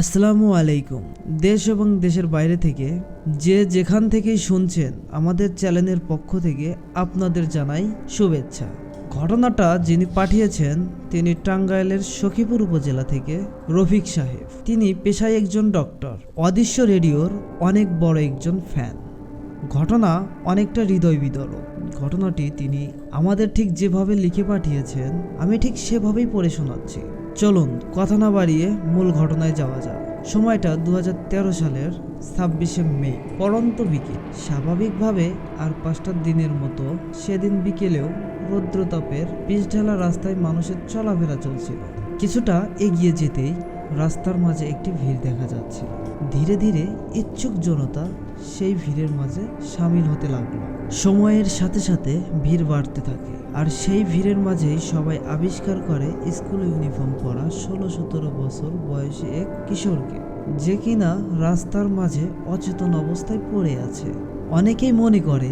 আসসালামু আলাইকুম। দেশ এবং দেশের বাইরে থেকে যে যেখান থেকেই শুনছেন, আমাদের চ্যানেলের পক্ষ থেকে আপনাদের জানাই শুভেচ্ছা। ঘটনাটা যিনি পাঠিয়েছেন তিনি টাঙ্গাইলের সখীপুর উপজেলা থেকে রফিক সাহেব। তিনি পেশায় একজন ডক্টর, অদৃশ্য রেডিওর অনেক বড় একজন ফ্যান। ঘটনা অনেকটা হৃদয় বিদারক। ঘটনাটি তিনি আমাদের ঠিক যেভাবে লিখে পাঠিয়েছেন, আমি ঠিক সেভাবেই পড়ে শোনাচ্ছি। চলুন কথা না বাড়িয়ে মূল ঘটনায় যাওয়া যাক। সময়টা 2013 সালের 26শে মে, পড়ন্ত বিকেল। স্বাভাবিকভাবে আর 5টার দিনের মতো সেদিন বিকেলেও রৌদ্রতাপের পিচঢালা রাস্তায় মানুষের চলাফেরা চলছিল। কিছুটা এগিয়ে যেতেই রাস্তার মাঝে একটি ভিড় দেখা যাচ্ছিল। ধীরে ধীরে ইচ্ছুক জনতা সেই ভিড়ের মাঝে সামিল হতে লাগলো। সময়ের সাথে সাথে ভিড় বাড়তে থাকে, আর সেই ভিড়ের মাঝেই সবাই আবিষ্কার করে স্কুল ইউনিফর্ম পরা 16-17 বছর বয়সী এক কিশোরকে, যে কিনা রাস্তার মাঝে অচেতন অবস্থায় পড়ে আছে। অনেকেই মনে করে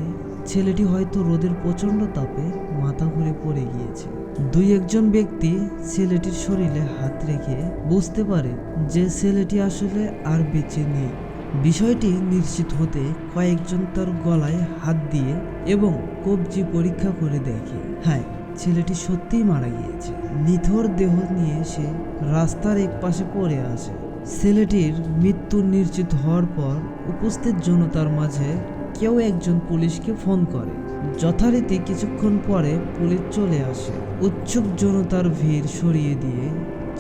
ছেলেটি হয়তো রোদের প্রচণ্ড তাপে মাথা ঘুরে পড়ে গিয়েছে। দুই একজন ব্যক্তি ছেলেটির শরীরে হাত রেখে বুঝতে পারে যে ছেলেটি আসলে আর বেঁচে নেই। বিষয়টি নিশ্চিত হতে কয়েকজন তার গলায় হাত দিয়ে এবং কবজি পরীক্ষা করে দেখে, হ্যাঁ, ছেলেটি সত্যিই মারা গিয়েছে। নিথর দেহ নিয়ে সে রাস্তার এক পাশে পড়ে আছে। ছেলেটির মৃত্যু নিশ্চিত হওয়ার পর উপস্থিত জনতার মাঝে কেউ একজন পুলিশকে ফোন করে। যথারীতি কিছুক্ষণ পরে পুলিশ চলে আসে। উৎসুক জনতার ভিড় সরিয়ে দিয়ে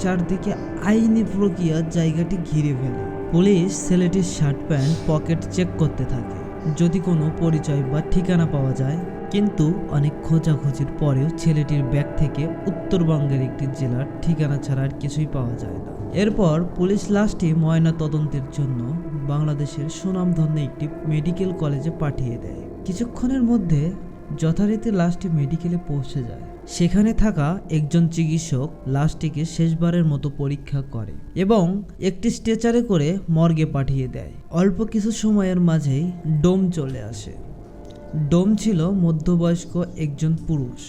চারদিকে আইনি প্রক্রিয়া জায়গাটি ঘিরে ফেলে। পুলিশ ছেলেটির শার্ট প্যান্ট পকেট চেক করতে থাকে, যদি কোনো পরিচয় বা ঠিকানা পাওয়া যায়। কিন্তু অনেক খোঁজাখুঁজির পরেও ছেলেটির ব্যাগ থেকে উত্তরবঙ্গের একটি জেলার ঠিকানা ছাড়া আর কিছুই পাওয়া যায় না। এরপর পুলিশ লাশটি ময়না তদন্তের জন্য বাংলাদেশের সুনামধন্য একটি মেডিকেল কলেজে পাঠিয়ে দেয়। কিছুক্ষণের মধ্যে যথারীতি লাশটি মেডিকেলে পৌঁছে যায়। সেখানে থাকা একজন চিকিৎসক লাশটিকে শেষবারের মতো পরীক্ষা করে এবং একটি স্ট্রেচারে করে মর্গে পাঠিয়ে দেয়। অল্প কিছু সময়ের মাঝেই ডোম চলে আসে। ডোম ছিল মধ্যবয়স্ক একজন পুরুষ,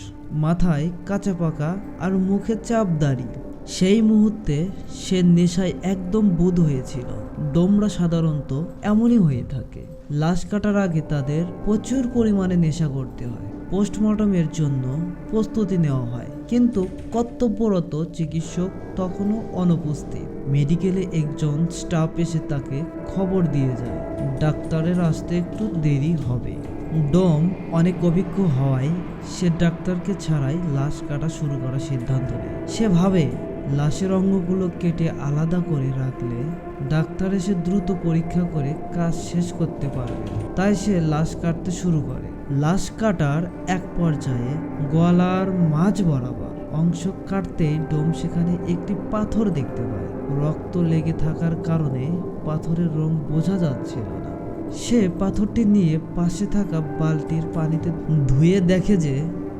মাথায় কাঁচা পাকা আর মুখে চাপ দাড়ি। সেই মুহূর্তে সে নেশায় একদম বুঁদ হয়েছিল। ডোমরা সাধারণত এমনই হয়ে থাকে। লাশ কাটার আগে তাদের প্রচুর পরিমাণে নেশা করতে হয়। পোস্টমর্টমের জন্য প্রস্তুতি নেওয়া হয়, কিন্তু কর্তব্যরত চিকিৎসক তখনও অনুপস্থিত। মেডিকেলে একজন স্টাফ এসে তাকে খবর দিয়ে যায় ডাক্তারের আসতে একটু দেরি হবে। ডোম অনেক অভিজ্ঞ হওয়ায় সে ডাক্তারকে ছাড়াই লাশ কাটা শুরু করার সিদ্ধান্ত নেয়। সে ভাবে লাশের অঙ্গগুলো কেটে আলাদা করে রাখলে ডাক্তার এসে দ্রুত পরীক্ষা করে কাজ শেষ করতে পারবে। তাই সে লাশ কাটতে শুরু করে। লাশ কাটার এক পর্যায়ে গলার মাঝ বরাবর অংশ কাটতেই ডোম সেখানে একটি পাথর দেখতে পায়। রক্ত লেগে থাকার কারণে পাথরের রং বোঝা যাচ্ছিল না। সে পাথরটি নিয়ে পাশে থাকা বালতির পানিতে ধুয়ে দেখে যে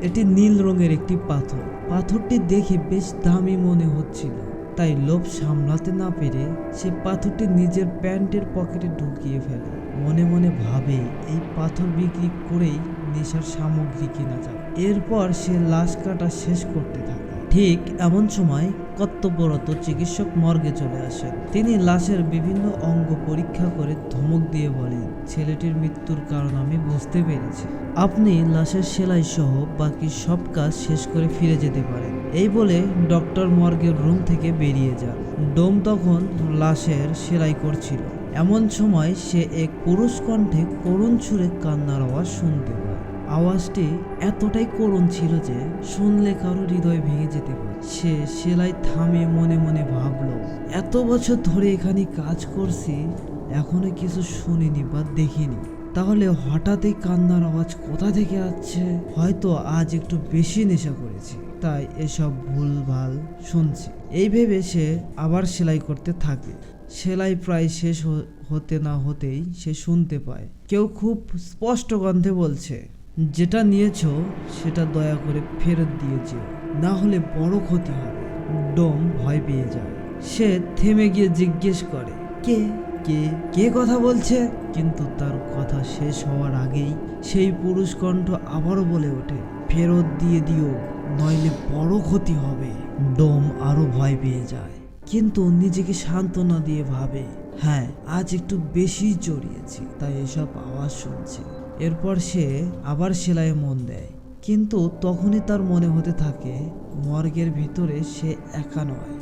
এটি নীল রঙের একটি পাথর। পাথরটি দেখে বেশ দামি মনে হচ্ছিল, তাই লোভ সামলাতে না পেরে সে পাথরটি নিজের প্যান্টের পকেটে ঢুকিয়ে ফেলে। মনে মনে ভাবে এই পাথর বিক্রি করেই নেশার সামগ্রী কেনা যাবে। এরপর সে লাশ কাটা শেষ করতে থাকে। ঠিক এমন সময় কর্তব্যরত চিকিৎসক মর্গে চলে আসেন। তিনি লাশের বিভিন্ন অঙ্গ পরীক্ষা করে ধমক দিয়ে বলেন, ছেলেটির মৃত্যুর কারণ আমি বুঝতে পেরেছি। আপনি লাশের সেলাই সহ বাকি সব কাজ শেষ করে ফিরে যেতে পারেন। এই বলে ডক্টর মর্গের রুম থেকে বেরিয়ে যান। ডোম তখন লাশের সেলাই করছিল। এমন সময় সে এক পুরুষ কণ্ঠে করুণ সুরে কান্নার আওয়াজ শুনতে পায়। আওয়াজটি এতটাই করুণ ছিল যে শুনলে কারো হৃদয় ভেঙে যেতে পারে। সে সেলাই থামিয়ে মনে মনে ভাবলো, এত বছর ধরে এখানে কাজ করছি, এখনো কিছু শুনিনি বা দেখিনি, তাহলে হঠাৎ এই কান্নার আওয়াজ কোথা থেকে আসছে? হয়তো আজ একটু বেশি নেশা করেছি, তাই এসব ভুলভাল শুনছি। এই ভেবে সে আবার সেলাই করতে থাকে। সেলাই প্রায় শেষ হতে না হতেই সে শুনতে পায় কেউ খুব স্পষ্ট কণ্ঠে বলছে, যেটা নিয়েছো সেটা দয়া করে ফেরত দিয়ে যেও, না হলে বড় ক্ষতি হবে। ডোম ভয় পেয়ে যায়। সে থেমে গিয়ে জিজ্ঞেস করে, কে কে কে কথা বলছে? কিন্তু তার কথা শেষ হওয়ার আগেই সেই পুরুষ কণ্ঠ আবারও বলে ওঠে, ফেরত দিয়ে দিও, নইলে বড় ক্ষতি হবে। ডোম আরো ভয় পেয়ে যায়। কিন্তু নিজেকে সান্ত্বনা দিয়ে ভাবে, হ্যাঁ আজ একটু বেশি জড়িয়েছি, তাই এসব আওয়াজ শুনছি। এরপর সে আবার সেলাইয়ে মন দেয়, কিন্তু তখনই তার মনে হতে থাকে মর্গের ভিতরে সে একা নয়।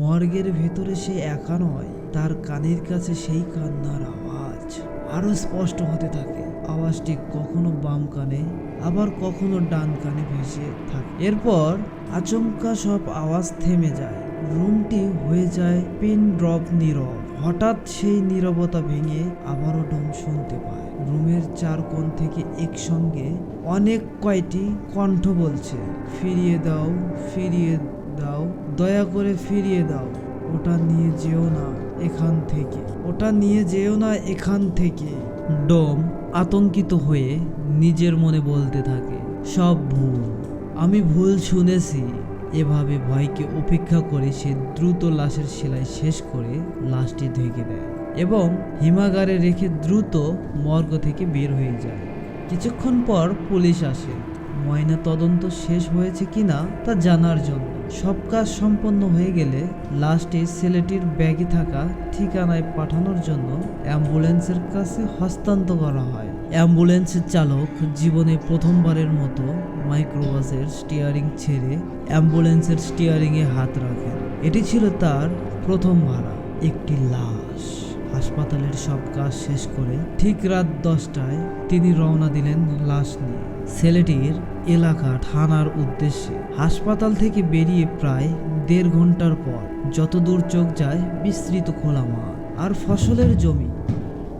মর্গের ভিতরে সে একা নয়, তার কানের কাছে সেই কান্নার আওয়াজ আরো স্পষ্ট হতে থাকে। আওয়াজটি কখনো বাম কানে আবার কখনো ডান কানে ভেসে থাকে। এরপর আচমকা সব আওয়াজ থেমে যায়, রুমটি হয়ে যায় পিন ড্রপ নীরব। হঠাৎ সেই নীরবতা ভেঙে আবারও ডোম শুনতে পায়। রুমের চার কোণ থেকে একসঙ্গে অনেক কয়টি কণ্ঠ বলছে, ফিরিয়ে দাও, ফিরিয়ে দাও, দয়া করে ফিরিয়ে দাও, ওটা নিয়ে যেও না এখান থেকে, ওটা নিয়ে যেও না এখান থেকে। ডোম আতঙ্কিত হয়ে নিজের মনে বলতে থাকে, সব ভুল, আমি ভুল শুনেছি। এভাবে ভয়কে উপেক্ষা করে সে দ্রুত লাশের সেলাই শেষ করে লাশটি ঢেকে দেয় এবং হিমাগারে রেখে দ্রুত মর্গ থেকে বের হয়ে যায়। কিছুক্ষণ পর পুলিশ আসে ময়না তদন্ত শেষ হয়েছে কিনা তা জানার জন্য। সব কাজ সম্পন্ন হয়ে গেলে লাশটি ছেলেটির ব্যাগে থাকা ঠিকানায় পাঠানোর জন্য অ্যাম্বুলেন্সের কাছে হস্তান্তর করা হয়। অ্যাম্বুলেন্সের চালক জীবনে প্রথমবারের মতো মাইক্রোবাসের স্টিয়ারিং ছেড়ে অ্যাম্বুলেন্সের স্টিয়ারিংয়ে হাত রাখেন। এটি ছিল তার প্রথম ভাড়া, একটি লাশ। হাসপাতালের সব কাজ শেষ করে ঠিক রাত 10টায় তিনি রওনা দিলেন লাশ নিয়ে ছেলেটির এলাকা থানার উদ্দেশ্যে। হাসপাতাল থেকে বেরিয়ে প্রায় 1.5 ঘন্টার পর যতদূর চোখ যায় বিস্তৃত খোলা মাঠ আর ফসলের জমি,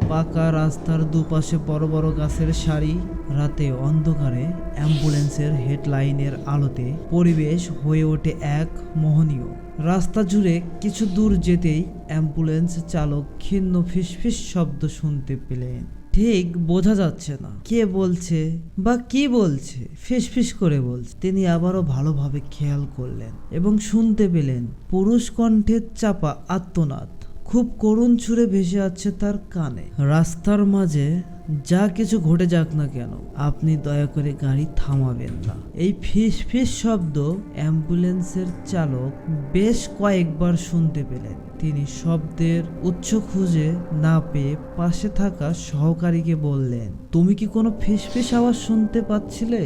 পাকা রাস্তার দুপাশে বড় বড় গাছের সারি। রাতে অন্ধকারে অ্যাম্বুলেন্সের হেডলাইনের আলোতে পরিবেশ হয়ে ওঠে এক মোহনীয়। রাস্তা জুড়ে কিছু দূর যেতেই অ্যাম্বুলেন্স চালক ক্ষীণ ফিসফিস শব্দ শুনতে পেলেন। ঠিক বোঝা যাচ্ছে না কে বলছে বা কি বলছে, ফিসফিস করে বলছে। তিনি আবারও ভালোভাবে খেয়াল করলেন এবং শুনতে পেলেন পুরুষ কণ্ঠের চাপা আর্তনাদ খুব করুণ সুরে ভেসে আছে তার কানে। রাস্তার মাঝে যা কিছু ঘটে যাক না কেন, আপনি দয়া করে গাড়ি থামাবেন না। এই ফিস ফিস শব্দ অ্যাম্বুলেন্সের চালক বেশ কয়েকবার শুনতে পেলেন। তিনি শব্দের উৎস খুঁজে না পেয়ে পাশে থাকা সহকারীকে বললেন, তুমি কি কোনো ফিস ফিস আওয়াজ শুনতে পাচ্ছিলে?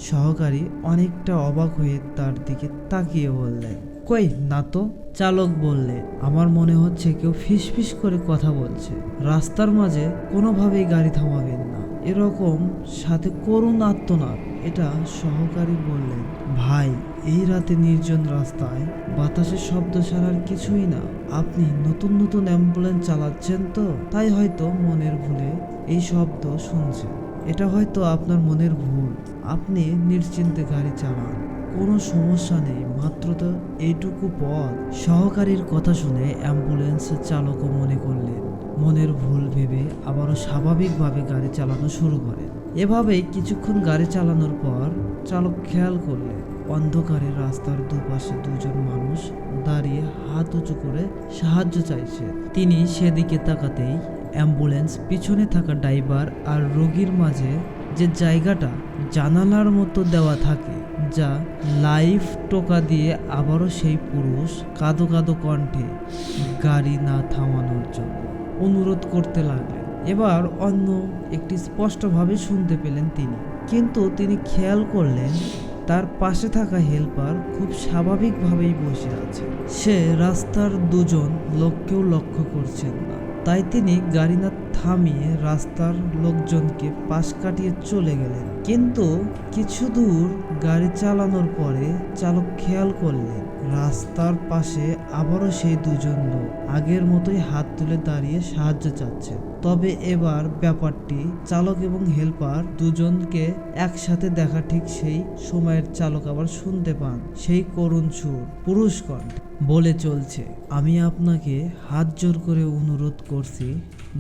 সহকারী অনেকটা অবাক হয়ে তার দিকে তাকিয়ে বললেন, কই না তো। চালক বললেন, আমার মনে হচ্ছে কেউ ফিসফিস করে কথা বলছে। রাস্তার মাঝে কোনোভাবেই গাড়ি থামাবেন না, এরকম সাথে করুণ আর্তনাদ। এটা সহকারী বললেন, ভাই এই রাতে নির্জন রাস্তায় বাতাসের শব্দ ছাড়ার কিছুই না। আপনি নতুন নতুন অ্যাম্বুলেন্স চালাচ্ছেন তো, তাই হয়তো মনের ভুলে এই শব্দ শুনছেন। এটা হয়তো আপনার মনের ভুল, আপনি নিশ্চিন্তে গাড়ি চালান, কোনো সমস্যা নেই, মাত্র তো এইটুকু পথ। সহকারীর কথা শুনে অ্যাম্বুলেন্স চালকও মনে করলেন মনের ভুল ভেবে আবারও স্বাভাবিকভাবে গাড়ি চালানো শুরু করেন। এভাবেই কিছুক্ষণ গাড়ি চালানোর পর চালক খেয়াল করলেন অন্ধকারে রাস্তার দুপাশে দুজন মানুষ দাঁড়িয়ে হাত উঁচু করে সাহায্য চাইছে। তিনি সেদিকে তাকাতেই অ্যাম্বুলেন্স পিছনে থাকা ড্রাইভার আর রোগীর মাঝে যে জায়গাটা জানালার মতো দেওয়া থাকে, যা লাইফ টোকা দিয়ে আবারও সেই পুরুষ কাঁদো কাঁদো কণ্ঠে গাড়ি না থামানোর জন্য অনুরোধ করতে লাগলেন। এবার অন্য একটি স্পষ্টভাবে শুনতে পেলেন তিনি, কিন্তু তিনি খেয়াল করলেন তার পাশে থাকা হেল্পার খুব স্বাভাবিকভাবেই বসে আছে। সে রাস্তার দুজন লোককেও লক্ষ্য করছেন না, তাই তিনি গাড়ি না থামিয়ে রাস্তার লোকজনকে পাশ কাটিয়ে চলে গেলেন। কিন্তু কিছু দূর গাড়ি চালানোর পরে চালক খেয়াল করলেন রাস্তার পাশে আবারও সেই দুজন লোক আগের মতোই হাত তুলে দাঁড়িয়ে সাহায্য চাচ্ছে। তবে এবার ব্যাপারটি চালক এবং হেল্পার দুজনকে একসাথে দেখা ঠিক সেই সময়ের চালক আবার শুনতে পান সেই করুণ সুর পুরুষ কণ্ঠে বলে চলছে, আমি আপনাকে হাত জোর করে অনুরোধ করছি,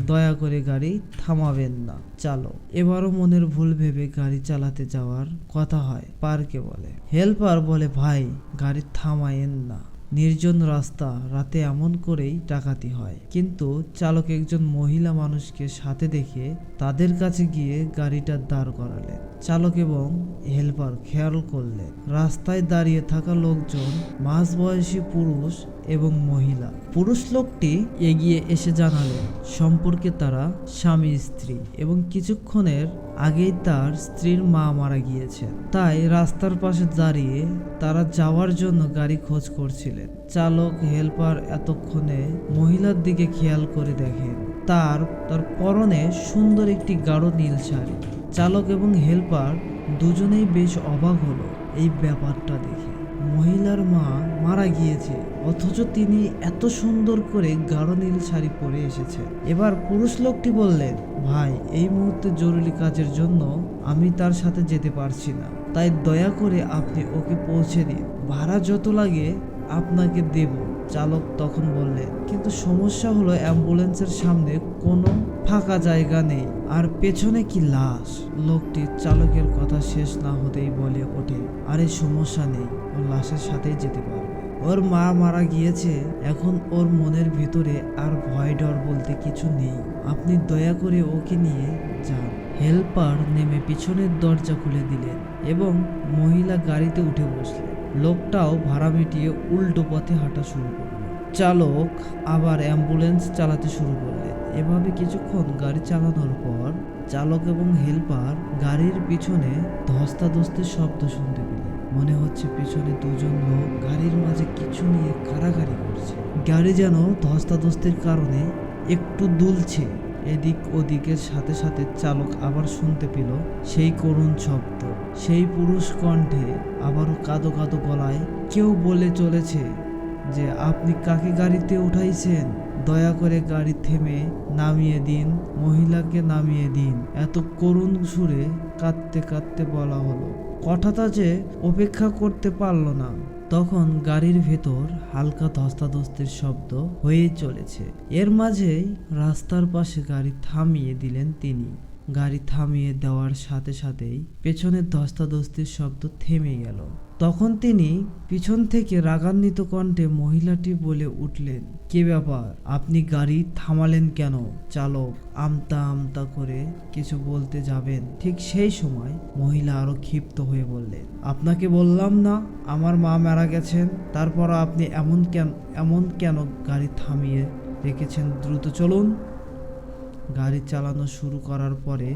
দয়া করে গাড়ি থামাবেন না। চালক এবারও মনের ভুল ভেবে গাড়ি চালাতে যাওয়ার কথা হয় পার্কে বলে। হেল্পার বলে, ভাই গাড়ি থামায়েন না, নির্জন রাস্তা, রাতে এমন করেই ডাকাতি হয়। কিন্তু চালক একজন মহিলা মানুষকে সাথে দেখে তাদের কাছে গিয়ে গাড়িটা দাঁড় করালেন। চালক এবং হেল্পার খেয়াল করলেন রাস্তায় দাঁড়িয়ে থাকা লোকজন মাঝবয়সী পুরুষ এবং মহিলা। পুরুষ লোকটি এগিয়ে এসে জানালেন সম্পর্কে তারা স্বামী স্ত্রী এবং কিছুক্ষণের আগেই তার স্ত্রীর মা মারা গিয়েছে, তাই রাস্তার পাশে দাঁড়িয়ে তারা যাওয়ার জন্য গাড়ি খোঁজ করছিলেন। চালক হেল্পার এতক্ষণে মহিলার দিকে খেয়াল করে দেখেন তার পরনে সুন্দর একটি গাঢ় নীল শাড়ি। চালক এবং হেল্পার দুজনেই বেশ অবাক হলো এই ব্যাপারটা দেখে। মহিলার মা মারা গিয়েছে, অথচ তিনি এত সুন্দর করে গাঢ় নীল শাড়ি পরে এসেছেন। এবার পুরুষ লোকটি বললেন, ভাই এই মুহূর্তে জরুরি কাজের জন্য আমি তার সাথে যেতে পারছি না, তাই দয়া করে আপনি ওকে পৌঁছে দিন, ভাড়া যত লাগে আপনাকে দেব। চালক তখন বললেন, কিন্তু সমস্যা হলো অ্যাম্বুলেন্সের সামনে কোনো ফাঁকা জায়গা নেই, আর পেছনে কি লাশ। লোকটি চালকের কথা শেষ না হতেই বলে ওঠে, আরে সমস্যা নেই, ও লাশের সাথেই যেতে পারবে। ওর মা মারা গিয়েছে, এখন ওর মনের ভিতরে আর ভয় ডর বলতে কিছু নেই, আপনি দয়া করে ওকে নিয়ে যান। হেল্পার নেমে পিছনের দরজা খুলে দিলেন এবং মহিলা গাড়িতে উঠে বসলেন। লোকটাও ভাড়া মিটিয়ে উল্টো পথে হাঁটা শুরু করলো। চালক আবার অ্যাম্বুলেন্স চালাতে শুরু করলেন। এভাবে কিছুক্ষণ গাড়ি চালানোর পর চালক এবং হেল্পার গাড়ির পিছনে ধস্তাধস্তির শব্দ শুনতে পেলেন। মনে হচ্ছে পিছনে দুজন লোক গাড়ির মাঝে কিছু নিয়ে কাড়াকাড়ি করছে। গাড়ি যেন ধস্তাধস্তির কারণে একটু দুলছে। এদিক ওদিকের সাথে সাথে চালক আবার শুনতে পেল সেই করুণ শব্দ, সেই পুরুষ কণ্ঠে আবারও কাঁদো কাঁদো গলায় কেউ বলে চলেছে যে আপনি কাকে গাড়িতে উঠাইছেন, দয়া করে গাড়ি থেমে নামিয়ে দিন, মহিলাকে নামিয়ে দিন। এত করুণ সুরে কাঁদতে কাঁদতে বলা হলো। কথাটা যে অপেক্ষা করতে পারল না, তখন গাড়ির ভেতর হালকা ধস্তাধস্তির শব্দ হয়েই চলেছে। এর মাঝেই রাস্তার পাশে গাড়ি থামিয়ে দিলেন তিনি। গাড়ি থামিয়ে দেওয়ার সাথে সাথেই পেছনের ধস্তাধস্তির শব্দ থেমে গেল। তখন তিনি পিছন থেকে রাগান্বিত কণ্ঠে মহিলাটি বলে উঠলেন, কি ব্যাপার, আপনি গাড়ি থামালেন কেন? চালক আমতা আমতা করে কিছু বলতে যাবেন, ঠিক সেই সময় মহিলা আরো ক্ষিপ্ত হয়ে বললেন, আপনাকে বললাম না আমার মা মারা গেছেন, তারপর আপনি এমন কেন গাড়ি থামিয়ে রেখেছেন, দ্রুত চলুন। গাড়ি চালানো শুরু করার পরে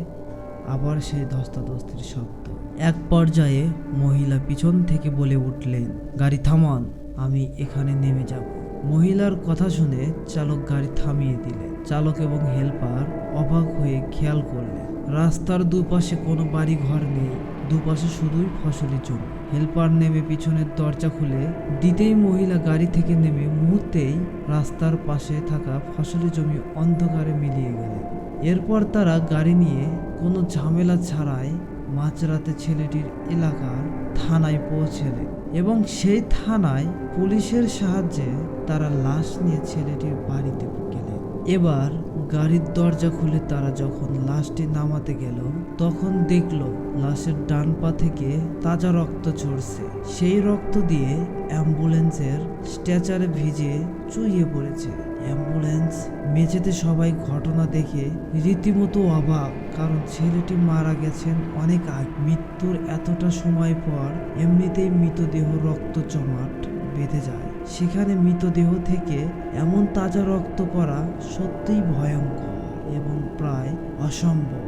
আবার সেই ধস্তাধস্তির শব্দ। এক পর্যায়ে মহিলা পিছন থেকে বলে উঠলেন, গাড়ি থামান, আমি এখানে নেমে যাব। মহিলার কথা শুনে চালক গাড়ি থামিয়ে দিলেন। চালক এবং হেল্পার অবাক হয়ে খেয়াল করলেন রাস্তার দুপাশে কোনো বাড়ি ঘর নেই, দুপাশে শুধুই ফসলি জমি। হেল্পার নেমে পিছনের দরজা খুলে দিতেই মহিলা গাড়ি থেকে নেমে মুহূর্তেই রাস্তার পাশে থাকা ফসলি জমি অন্ধকারে মিলিয়ে গেলেন। এরপর তারা গাড়ি নিয়ে কোনো ঝামেলা ছাড়াই মাঝরাতে ছেলেটির এলাকার থানায় পৌঁছলেন এবং সেই থানায় পুলিশের সাহায্যে তারা লাশ নিয়ে ছেলেটির বাড়িতে গেলেন। এবার গাড়ির দরজা খুলে তারা যখন লাশটি নামাতে গেল, তখন দেখলো লাশের ডান পা থেকে তাজা রক্ত ঝরছে। সেই রক্ত দিয়ে অ্যাম্বুলেন্সের স্ট্রেচারে ভিজে চুইয়ে পড়েছে। অ্যাম্বুলেন্স মেঝেতে সবাই ঘটনা দেখে রীতিমতো অবাক, কারণ ছেলেটি মারা গেছেন অনেক আগে। মৃত্যুর এতটা সময় পর এমনিতেই মৃতদেহ রক্ত জমাট বেঁধে যায়, সেখানে মৃতদেহ থেকে এমন তাজা রক্ত পড়া সত্যিই ভয়ঙ্কর এবং প্রায় অসম্ভব।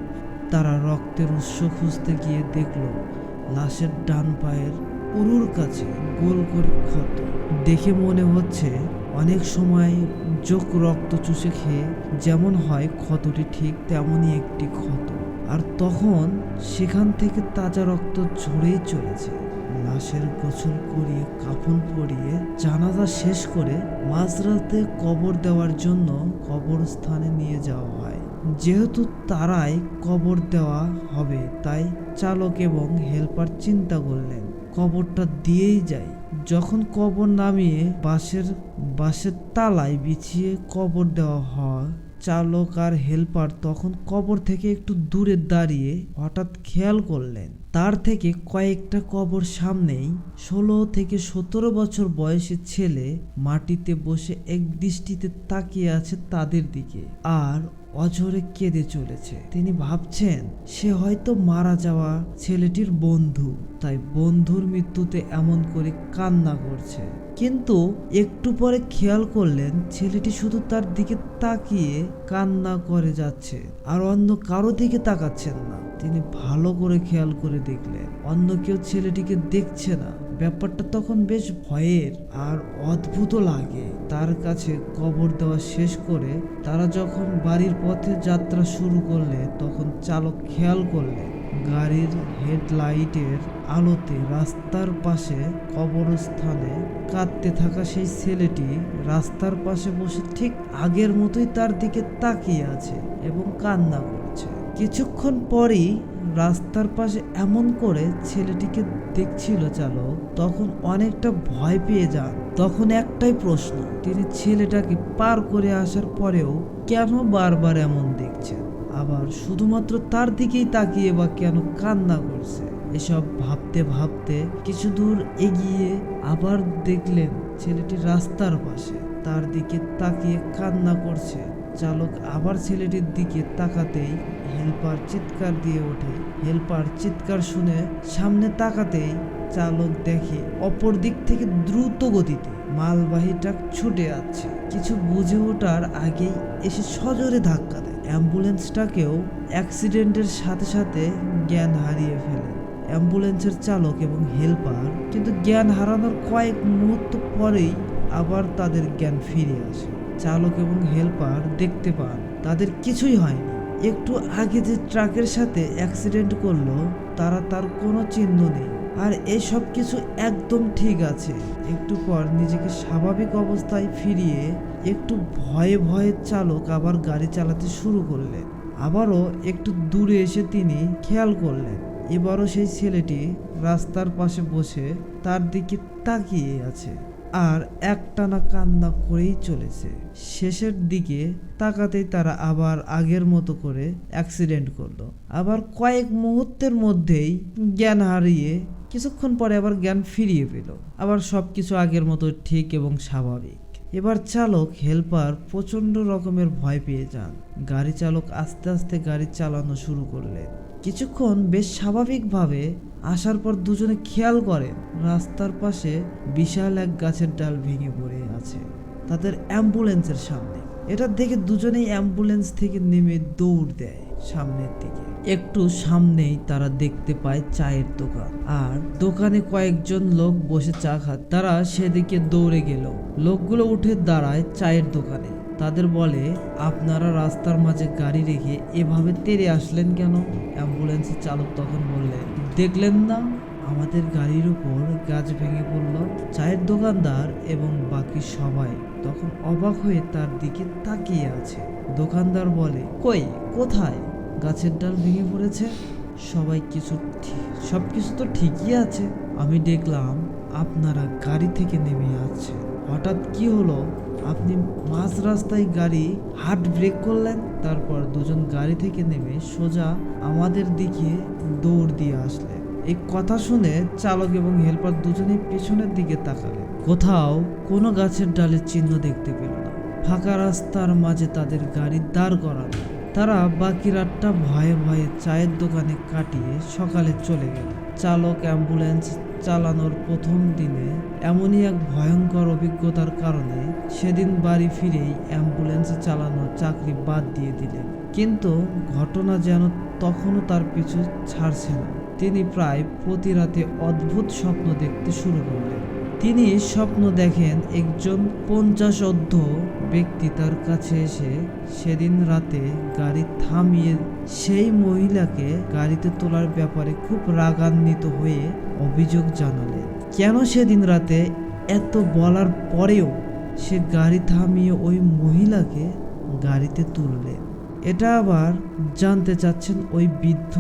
তারা রক্তের উৎস খুঁজতে গিয়ে দেখল লাশের ডান পায়ের উরুর কাছে গোল করে ক্ষত। দেখে মনে হচ্ছে অনেক সময় চোখ রক্ত চুষে খেয়ে যেমন হয় ক্ষতটি ঠিক তেমনই একটি ক্ষত, আর তখন সেখান থেকে তাজা রক্ত ঝরেই চলেছে। লাশের গোসল করিয়ে কাফন পরিয়ে জানাজা শেষ করে মাঝরাতে কবর দেওয়ার জন্য কবরস্থানে নিয়ে যাওয়া হয়। যেহেতু তারাই কবর দেওয়া হবে, তাই চালক এবং হেল্পার চিন্তা করলেন কবরটা দিয়েই যায়। যখন কবর নামিয়ে বাঁশের তালায় বিছিয়ে কবর দেওয়া হয়, চালক আর হেল্পার তখন কবর থেকে একটু দূরে দাঁড়িয়ে হঠাৎ খেয়াল করলেন তার থেকে কয়েকটা কবর সামনেই 16 থেকে 17 বছর বয়সী ছেলে মাটিতে বসে এক দৃষ্টিতে তাকিয়ে আছে তাদের দিকে আর অঝরে কেঁদে চলেছে। তিনি ভাবছেন সে হয়তো মারা যাওয়া ছেলেটির বন্ধু, তাই বন্ধুর মৃত্যুতে এমন করে কান্না করছে। কিন্তু একটু পরে খেয়াল করলেন ছেলেটি শুধু তার দিকে তাকিয়ে কান্না করে যাচ্ছে আর অন্য কারো দিকে তাকাচ্ছেন না। তিনি ভালো করে খেয়াল করে দেখলেন অন্য কেউ ছেলেটিকে দেখছে না। ব্যাপারটা তখন বেশ ভয়ের আর অদ্ভুত লাগে তার কাছে। কবর দেওয়া শেষ করে তারা যখন বাড়ির পথে যাত্রা শুরু করলে তখন চালক খেয়াল করলে গাড়ির হেডলাইটের আলোতে রাস্তার পাশে কবরস্থানে কাঁদতে থাকা সেই ছেলেটি রাস্তার পাশে বসে ঠিক আগের মতোই তার দিকে তাকিয়ে আছে এবং কান্না করছে। কিছুক্ষণ পরই রাস্তার পাশে এমন করে ছেলেটিকে দেখছিল চালক তখন অনেকটা ভয় পেয়ে যান। তখন একটাই প্রশ্ন, তিনি ছেলেটাকে পার করে আসার পরেও কেন বারবার এমন দেখছেন, আবার শুধুমাত্র তার দিকেই তাকিয়ে বা কেন কান্না করছে। এসব ভাবতে ভাবতে কিছু দূর এগিয়ে আবার দেখলেন ছেলেটি রাস্তার পাশে তার দিকে তাকিয়ে কান্না করছে। চালক আবার ছেলেটির দিকে তাকাতেই হেল্পার চিৎকার দিয়ে ওঠে। হেল্পার চিৎকার শুনে সামনে তাকাতেই চালক দেখে অপর দিক থেকে দ্রুত গতিতে মালবাহী ট্রাক ছুটে আসছে। কিছু বুঝে ওঠার আগেই এসে সজোরে ধাক্কা দেয়। অ্যাম্বুলেন্সটাকেও অ্যাক্সিডেন্টের সাথে সাথে জ্ঞান হারিয়ে ফেলে অ্যাম্বুলেন্সের চালক এবং হেল্পার। কিন্তু জ্ঞান হারানোর কয়েক মুহূর্ত পরেই আবার তাদের জ্ঞান ফিরে আসে। চালক এবং হেল্পার দেখতে পান তাদের কিছুই হয়নি। একটু আগে যে ট্রাকের সাথে অ্যাক্সিডেন্ট করলো তার কোনো চিহ্ন নেই আর এই সব কিছু একদম ঠিক আছে। একটু পর নিজেকে স্বাভাবিক অবস্থায় ফিরিয়ে একটু ভয়ে ভয়ে চালক আবার গাড়ি চালাতে শুরু করলেন। আবারও একটু দূরে এসে তিনি খেয়াল করলেন এবারও সেই ছেলেটি রাস্তার পাশে বসে তার দিকে তাকিয়ে আছে আর একটানা কান্না করেই চলেছে। শেষের দিকে তাকাতেই তারা আবার আগের মতো করে অ্যাক্সিডেন্ট করলো। আবার কয়েক মুহূর্তের মধ্যেই জ্ঞান হারিয়ে কিছুক্ষণ পরে আবার জ্ঞান ফিরিয়ে পেল। আবার সবকিছু আগের মতো ঠিক এবং স্বাভাবিক। এবার চালক হেল্পার প্রচন্ড রকমের ভয় পেয়ে যান। গাড়ি চালক আস্তে আস্তে গাড়ি চালানো শুরু করলেন। কিছুক্ষণ বেশ স্বাভাবিকভাবে আসার পর দুজনে খেয়াল করেন রাস্তার পাশে বিশাল এক গাছের ডাল ভেঙে পড়ে আছে তাদের অ্যাম্বুলেন্সের সামনে। এটা দেখে দুজনেই অ্যাম্বুলেন্স থেকে নেমে দৌড় দেয় সামনের দিকে। একটু সামনেই তারা দেখতে পায় চায়ের দোকান আর দোকানে কয়েকজন লোক বসে চা খায়। তারা সেদিকে দৌড়ে গেল। লোকগুলো উঠে দাঁড়ায় চায়ের দোকানে। তাদের বলে, আপনারা রাস্তার মাঝে গাড়ি রেখে এভাবে তেড়ে আসলেন কেন? অ্যাম্বুলেন্সের চালক তখন বললেন, দেখলেন না আমাদের গাড়ির উপর গাছ ভেঙে পড়ল। চায়ের দোকানদার এবং বাকি সবাই তখন অবাক হয়ে তার দিকে তাকিয়ে আছে। দোকানদার বলে, কই, কোথায়? গাছের ডাল ভেঙে পড়েছে, সবকিছু তো ঠিকই আছে। আমি দেখলাম আপনারা গাড়ি থেকে নেমে আসছেন, হঠাৎ কি হলো? আপনি মাঝ রাস্তায় গাড়ি হার্ড ব্রেক করলেন, তারপর দুজন গাড়ি থেকে নেমে সোজা আমাদের দিকে দৌড় দিয়ে আসলেন। এই কথা শুনে চালক এবং হেল্পার দুজনেই পেছনের দিকে তাকালেন। কোথাও কোনো গাছের ডালের চিহ্ন দেখতে পেল না। ফাঁকা রাস্তার মাঝে তাদের গাড়ি দাঁড় করানো। তারা বাকি রাতটা ভয়ে ভয়ে চায়ের দোকানে কাটিয়ে সকালে চলে গেল। চালক অ্যাম্বুলেন্স চালানোর প্রথম দিনে এমনই এক ভয়ঙ্কর অভিজ্ঞতার কারণে সেদিন বাড়ি ফিরেই অ্যাম্বুলেন্স চালানোর চাকরি বাদ দিয়ে দিলেন। কিন্তু ঘটনা যেন তখনও তার পিছু ছাড়ছে না। তিনি প্রায় প্রতি রাতে অদ্ভুত স্বপ্ন দেখতে শুরু করলেন। তিনি স্বপ্ন দেখেন একজন 50 ব্যক্তি তার কাছে এসে সেদিন রাতে গাড়ি থামিয়ে সেই মহিলাকে গাড়িতে তোলার ব্যাপারে খুব রাগান্বিত হয়ে অভিযোগ জানালেন। কেন সেদিন রাতে এত বলার পরেও সে গাড়ি থামিয়ে ওই মহিলাকে গাড়িতে তুললেন, এটা আবার জানতে চাচ্ছেন ওই বৃদ্ধ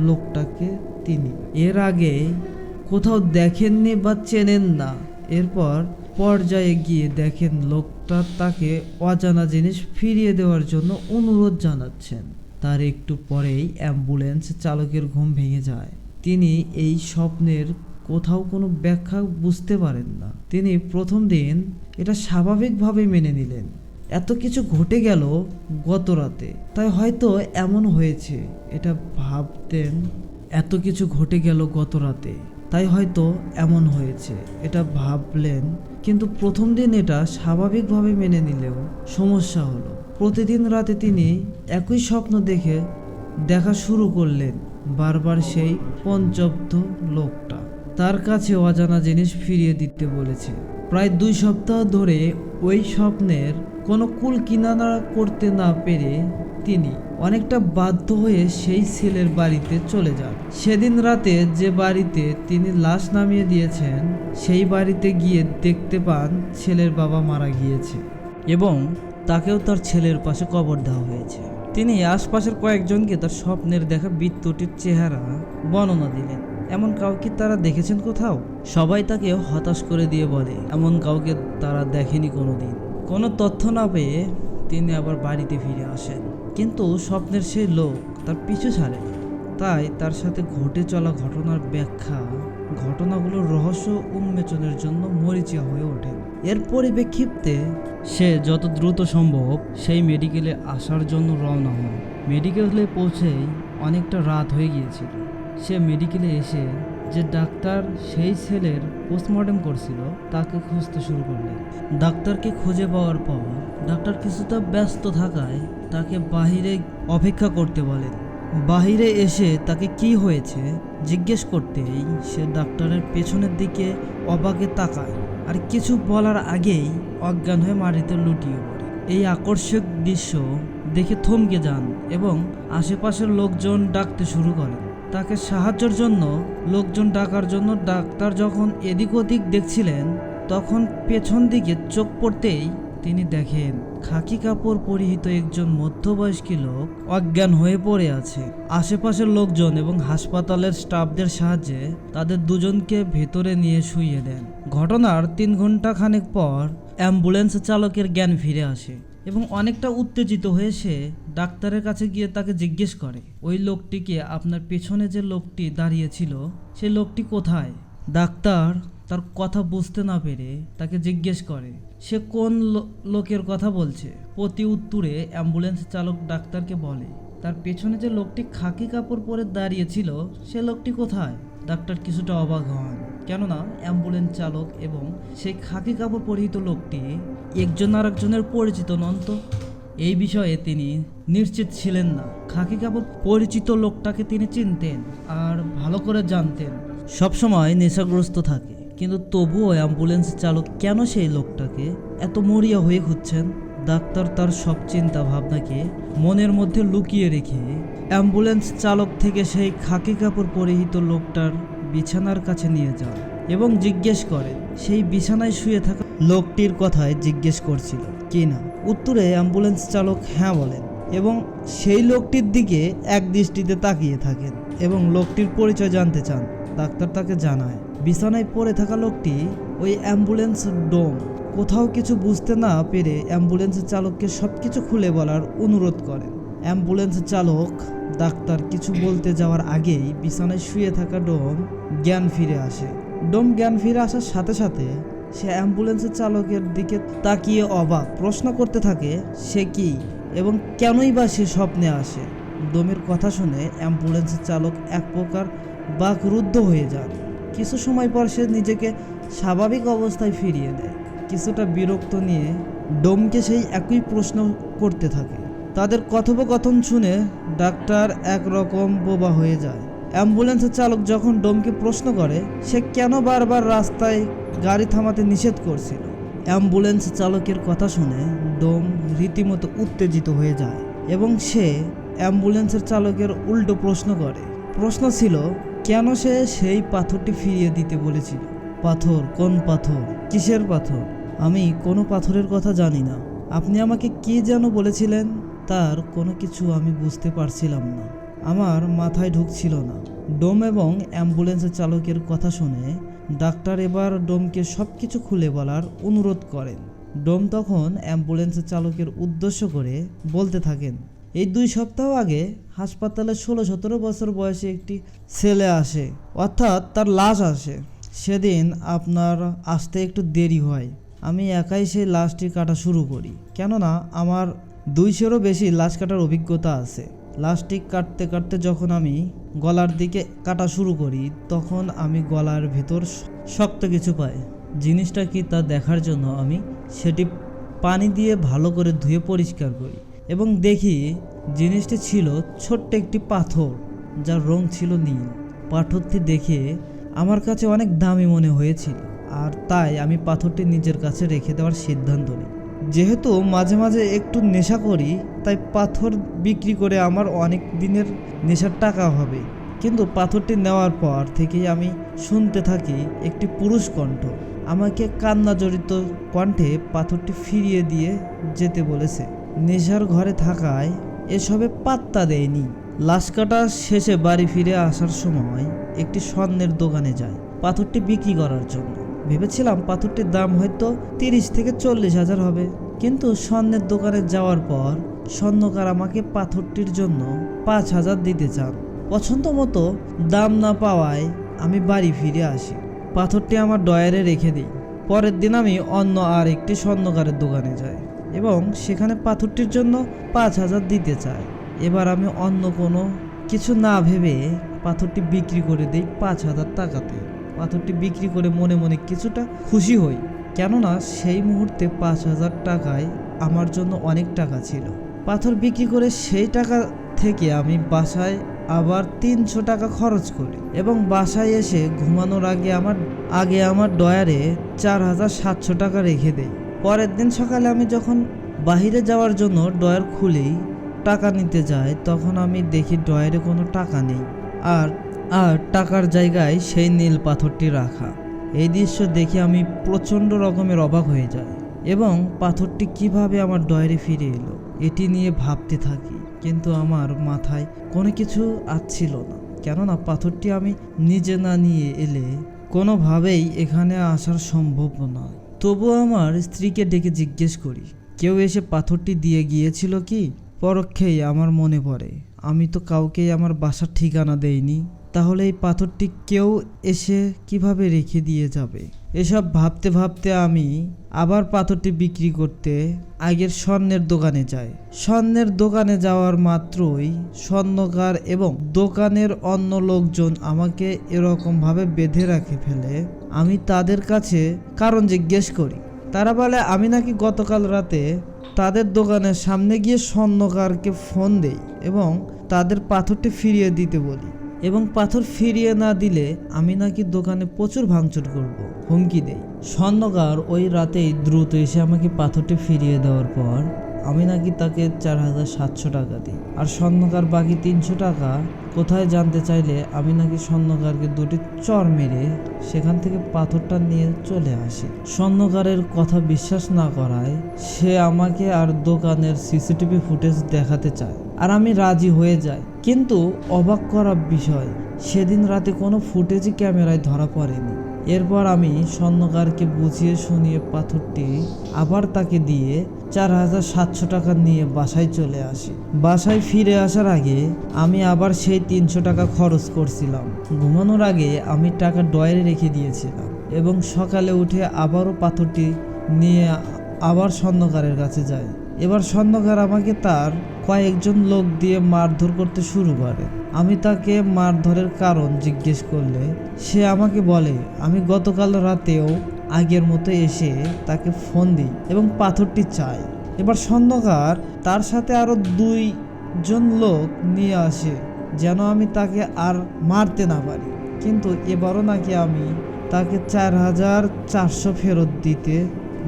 লোকটাকে তিনি। এর আগে কোথাও দেখেননি বা চেনেন না। এরপর পর্যায়ে গিয়ে দেখেন লোকটা তাকে অজানা জিনিস ফিরিয়ে দেওয়ার জন্য অনুরোধ জানাচ্ছেন। তার একটু পরেই অ্যাম্বুলেন্স চালকের ঘুম ভেঙে যায়। তিনি এই স্বপ্নের কোথাও কোনো ব্যাখ্যা বুঝতে পারেন না। তিনি প্রথম দিন এটা স্বাভাবিকভাবে মেনে নিলেন। এত কিছু ঘটে গেল গত রাতে, তাই হয়তো এমন হয়েছে এটা ভাবতেন। এত কিছু ঘটে গেল গত রাতে, তাই হয়তো এমন হয়েছে এটা ভাবলেন। কিন্তু প্রথম দিন এটা স্বাভাবিকভাবে মেনে নিলেও সমস্যা হলো। প্রতিদিন রাতে তিনি একই স্বপ্ন দেখা শুরু করলেন। বারবার সেই পঞ্চব্দ লোকটা তার কাছে অজানা জিনিস ফিরিয়ে দিতে বলেছে। প্রায় 2 সপ্তাহ ধরে ওই স্বপ্নের কোনো কুল কিনারা করতে না পেরে তিনি অনেকটা বাধ্য হয়ে সেই ছেলের বাড়িতে চলে যান। সেদিন রাতে যে বাড়িতে তিনি লাশ নামিয়ে দিয়েছেন, সেই বাড়িতে গিয়ে দেখতে পান ছেলের বাবা মারা গিয়েছে এবং তাকেও তার ছেলের পাশে কবর দেওয়া হয়েছে। তিনি আশপাশের কয়েকজনকে তার স্বপ্নের দেখা বৃত্তটির চেহারা বর্ণনা দিলেন। এমন কাউকে তারা দেখেছেন কোথাও? সবাই তাকে হতাশ করে দিয়ে বলে এমন কাউকে তারা দেখেনি কোনোদিন। কোনো তথ্য না পেয়ে তিনি আবার বাড়িতে ফিরে আসেন, কিন্তু স্বপ্নের সেই লোক তার পিছু ছাড়েনি। তাই তার সাথে ঘটে চলা ঘটনার ব্যাখ্যা, ঘটনাগুলোর রহস্য উন্মোচনের জন্য মরিচিয়া হয়ে ওঠেন। এর পরিপ্রেক্ষিতে সে যত দ্রুত সম্ভব সেই মেডিকেলে আসার জন্য রওনা হন। মেডিকেলে পৌঁছেই অনেকটা রাত হয়ে গিয়েছিল। সে মেডিকেলে এসে যে ডাক্তার সেই ছেলের পোস্টমর্টেম করছিল তাকে খুঁজতে শুরু করলেন। ডাক্তারকে খুঁজে পাওয়ার পর ডাক্তার কিছুটা ব্যস্ত থাকায় তাকে বাহিরে অপেক্ষা করতে বলেন। বাহিরে এসে তাকে কি হয়েছে জিজ্ঞেস করতেই সে ডাক্তারের পেছনের দিকে অবাকে তাকায় আর কিছু বলার আগেই অজ্ঞান হয়ে মাটিতে লুটিয়ে পড়ে। এই আকর্ষক দৃশ্য দেখে থমকে যান এবং আশেপাশের লোকজন ডাকতে শুরু করেন। তাকে সাহায্যের জন্য লোকজন ডাকার জন্য ডাক্তার যখন এদিক ওদিক দেখছিলেন, তখন পেছন দিকে চোখ পড়তেই তিনি দেখেন খাকি কাপড় পরিহিত একজন মধ্যবয়স্ক লোক অজ্ঞান হয়ে পড়ে আছে। আশেপাশের লোকজন এবং হাসপাতালের স্টাফদের সাহায্যে তাদের দুজনকে ভেতরে নিয়ে শুইয়ে দেন। ঘটনার 3 ঘন্টা খানেক পর অ্যাম্বুলেন্স চালকের জ্ঞান ফিরে আসে এবং অনেকটা উত্তেজিত হয়ে সে ডাক্তারের কাছে গিয়ে তাকে জিজ্ঞেস করে, ওই লোকটিকে, আপনার পেছনে যে লোকটি দাঁড়িয়েছিল সেই লোকটি কোথায়? ডাক্তার তার কথা বুঝতে না পেরে তাকে জিজ্ঞেস করে সে কোন লোকের কথা বলছে। প্রতি উত্তরে অ্যাম্বুলেন্স চালক ডাক্তারকে বলে তার পেছনে যে লোকটি খাকি কাপড় পরে দাঁড়িয়েছিল সে লোকটি কোথায়। ডাক্তার কিছুটা অবাক হন, কেননা অ্যাম্বুলেন্স চালক এবং সেই খাকি কাপড় পরিহিত লোকটি একজন আরেকজনের পরিচিত নন তো। এই বিষয়ে তিনি নিশ্চিত ছিলেন না। খাকি কাপড় পরিচিত লোকটাকে তিনি চিনতেন আর ভালো করে জানতেন, সবসময় নেশাগ্রস্ত থাকে, কিন্তু তবুও অ্যাম্বুলেন্স চালক কেন সেই লোকটাকে এত মরিয়া হয়ে খুঁজছেন? ডাক্তার তার সব চিন্তা ভাবনাকে মনের মধ্যে লুকিয়ে রেখে অ্যাম্বুলেন্স চালক থেকে সেই খাকি কাপড় পরিহিত লোকটার বিছানার কাছে নিয়ে যান এবং জিজ্ঞেস করেন সেই বিছানায় শুয়ে থাকা লোকটির কথায় জিজ্ঞেস করছিল কি না। উত্তরে অ্যাম্বুলেন্স চালক হ্যাঁ বলেন এবং সেই লোকটির দিকে এক দৃষ্টিতে তাকিয়ে থাকেন এবং লোকটির পরিচয় জানতে চান। ডাক্তার তাকে জানায় বিছানায় পড়ে থাকা লোকটি ওই অ্যাম্বুলেন্স ডোম। কোথাও কিছু বুঝতে না পেরে অ্যাম্বুলেন্স চালককে সবকিছু খুলে বলার অনুরোধ করেন। অ্যাম্বুলেন্স চালক ডাক্তার কিছু বলতে যাওয়ার আগেই বিছানায় শুয়ে থাকা ডোম জ্ঞান ফিরে আসে। ডোম জ্ঞান ফিরে আসার সাথে সাথে সে অ্যাম্বুলেন্সের চালকের দিকে তাকিয়ে অবাক প্রশ্ন করতে থাকে সে কি এবং কেনই বা সে স্বপ্নে আসে। ডোমের কথা শুনে অ্যাম্বুলেন্সের চালক এক প্রকার বাকরুদ্ধ হয়ে যান। কিছু সময় পর সে নিজেকে স্বাভাবিক অবস্থায় ফিরিয়ে নেয়। কিছুটা বিরক্ত নিয়ে ডোমকে সেই একই প্রশ্ন করতে থাকে। তাদের কথোপকথন শুনে ডাক্তার একরকম বোবা হয়ে যায়। অ্যাম্বুলেন্সের চালক যখন ডোমকে প্রশ্ন করে সে কেন বারবার রাস্তায় গাড়ি থামাতে নিষেধ করছিল, অ্যাম্বুলেন্স চালকের কথা শুনে ডোম রীতিমতো উত্তেজিত হয়ে যায় এবং সে অ্যাম্বুলেন্সের চালকের উল্টো প্রশ্ন করে। প্রশ্ন ছিল কেন সে সেই পাথরটি ফিরিয়ে দিতে বলেছিল। পাথর? কোন পাথর? কিসের পাথর? আমি কোনো পাথরের কথা জানি না। আপনি আমাকে কি যেন বলেছিলেন? তার কোনো কিছু আমি বুঝতে পারছিলাম না, আমার মাথায় ঢুকছিল না। ডোম এবং অ্যাম্বুলেন্সের চালকের কথা শুনে ডাক্তার এবার ডোমকে সবকিছু খুলে বলার অনুরোধ করেন। ডোম তখন অ্যাম্বুলেন্স চালকের উদ্দেশ্য করে বলতে থাকেন, এই 2 সপ্তাহ আগে হাসপাতালে 16-17 বছর বয়সে একটি ছেলে আসে, অর্থাৎ তার লাশ আসে। সেদিন আপনার আসতে একটু দেরি হয়। আমি একাই সেই লাশটি কাটা শুরু করি, কেননা আমার 200-এরও বেশি লাশ কাটার অভিজ্ঞতা আছে। লাশটি কাটতে কাটতে যখন আমি গলার দিকে কাটা শুরু করি, তখন আমি গলার ভেতর শক্ত কিছু পাই। জিনিসটা কি তা দেখার জন্য আমি সেটি পানি দিয়ে ভালো করে ধুয়ে পরিষ্কার করি এবং দেখি জিনিসটি ছিল ছোট্ট একটি পাথর, যার রং ছিল নীল। পাথরটি দেখে আমার কাছে অনেক দামি মনে হয়েছিল, আর তাই আমি পাথরটি নিজের কাছে রেখে দেওয়ার সিদ্ধান্ত নিই। যেহেতু মাঝে মাঝে একটু নেশা করি, তাই পাথর বিক্রি করে আমার অনেক দিনের নেশার টাকা হবে। কিন্তু পাথরটি নেওয়ার পর থেকেই আমি শুনতে থাকি একটি পুরুষ কণ্ঠ আমাকে কান্না জড়িত কণ্ঠে পাথরটি ফিরিয়ে দিয়ে যেতে বলেছে। নেশার ঘরে থাকায় এসবে পাত্তা দেয়নি। লাশ কাটা শেষে বাড়ি ফিরে আসার সময় একটি স্বর্ণের দোকানে যাই পাথরটি বিক্রি করার জন্য। ভেবেছিলাম পাথরটির দাম হয়তো 30 থেকে 40 হাজার হবে, কিন্তু স্বর্ণের দোকানে যাওয়ার পর স্বর্ণকার আমাকে পাথরটির জন্য 5,000 দিতে চান। পছন্দ মতো দাম না পাওয়ায় আমি বাড়ি ফিরে আসি, পাথরটি আমার ডয়ারে রেখে দিই। পরের দিন আমি অন্য আর একটি স্বর্ণকারের দোকানে যাই এবং সেখানে পাথরটির জন্য 5,000 দিতে চাই। এবার আমি অন্য কোনো কিছু না ভেবে পাথরটি বিক্রি করে দিই 5,000 টাকাতে। পাথরটি বিক্রি করে মনে মনে কিছুটা খুশি হই, কেননা সেই মুহূর্তে 5,000 টাকায় আমার জন্য অনেক টাকা ছিল। পাথর বিক্রি করে সেই টাকা থেকে আমি বাসায় আবার 300 টাকা খরচ করি এবং বাসায় এসে ঘুমানোর আগে আমার ডয়ারে 4,700 টাকা রেখে দেই। পরের দিন সকালে আমি যখন বাইরে যাওয়ার জন্য ডয়ার খুলেই টাকা নিতে যাই, তখন আমি দেখি ডয়ারে কোনো টাকা নেই, আর টাকার জায়গায় সেই নীল পাথরটি রাখা। এই দৃশ্য দেখে আমি প্রচণ্ড রকমের অবাক হয়ে যাই এবং পাথরটি কিভাবে আমার ডয়ারে ফিরে এলো এটি নিয়ে ভাবতে থাকি। কিন্তু আমার মাথায় কোনো কিছু আসছিল না, কেননা পাথরটি আমি নিজে না নিয়ে এলে কোনোভাবেই এখানে আসার সম্ভব নয়। তবুও আমার স্ত্রীকে ডেকে জিজ্ঞেস করি, কেউ এসে পাথরটি দিয়ে গিয়েছিল কি? পরক্ষেই আমার মনে পড়ে, আমি তো কাউকেই আমার বাসার ঠিকানা দেইনি, তাহলে এই পাথরটি কেউ এসে কিভাবে রেখে দিয়ে যাবে? এসব ভাবতে ভাবতে আমি আবার পাথরটি বিক্রি করতে আগের স্বর্ণের দোকানে যাই। স্বর্ণের দোকানে যাওয়ার মাত্রই স্বর্ণকার এবং দোকানের অন্য লোকজন আমাকে এরকমভাবে বেঁধে রাখে ফেলে। আমি তাদের কাছে কারণ জিজ্ঞেস করি। তারা বলে আমি নাকি গতকাল রাতে তাদের দোকানের সামনে গিয়ে স্বর্ণকারকে ফোন দেই এবং তাদের পাথরটি ফিরিয়ে দিতে বলি, এবং পাথর ফিরিয়ে না দিলে আমি নাকি দোকানে প্রচুর ভাঙচুর করব, হুমকি দেই। স্বর্ণকার ওই রাতেই দ্রুত এসে আমাকে পাথরটি ফিরিয়ে দেওয়ার পর আমি নাকি তাকে 4,700 টাকা দিই, আর স্বর্ণকার বাকি 300 টাকা কোথায় জানতে চাইলে আমি নাকি স্বর্ণকারকে 2টি চড় মেরে সেখান থেকে পাথরটা নিয়ে চলে আসি। স্বর্ণকারের কথা বিশ্বাস না করায় সে আমাকে আর দোকানের সিসিটিভি ফুটেজ দেখাতে চায়, আর আমি রাজি হয়ে যাই। কিন্তু অবাক করা বিষয়, সেদিন রাতে কোনো ফুটেজই ক্যামেরায় ধরা পড়েনি। এরপর আমি স্বর্ণকারকে বুঝিয়ে শুনিয়ে পাথরটি আবার তাকে দিয়ে 4,700 টাকা নিয়ে বাসায় চলে আসি। বাসায় ফিরে আসার আগে আমি আবার সেই 300 টাকা খরচ করছিলাম। ঘুমানোর আগে আমি টাকা ডয়ারে রেখে দিয়েছিলাম এবং সকালে উঠে আবারও পাথরটি নিয়ে আবার স্বর্ণকারের কাছে যাই। এবার স্বর্ণকার আমাকে তার কয়েকজন লোক দিয়ে মারধর করতে শুরু করে। আমি তাকে মারধরের কারণ জিজ্ঞেস করলে সে আমাকে বলে আমি গতকাল রাতেও আগের মতো এসে তাকে ফোন দিই এবং পাথরটি চাই। এবার স্বর্ণকার তার সাথে আরো 2 জন লোক নিয়ে আসে যেন আমি তাকে আর মারতে না পারি, কিন্তু এবারও নাকি আমি তাকে 4,400 ফেরত দিতে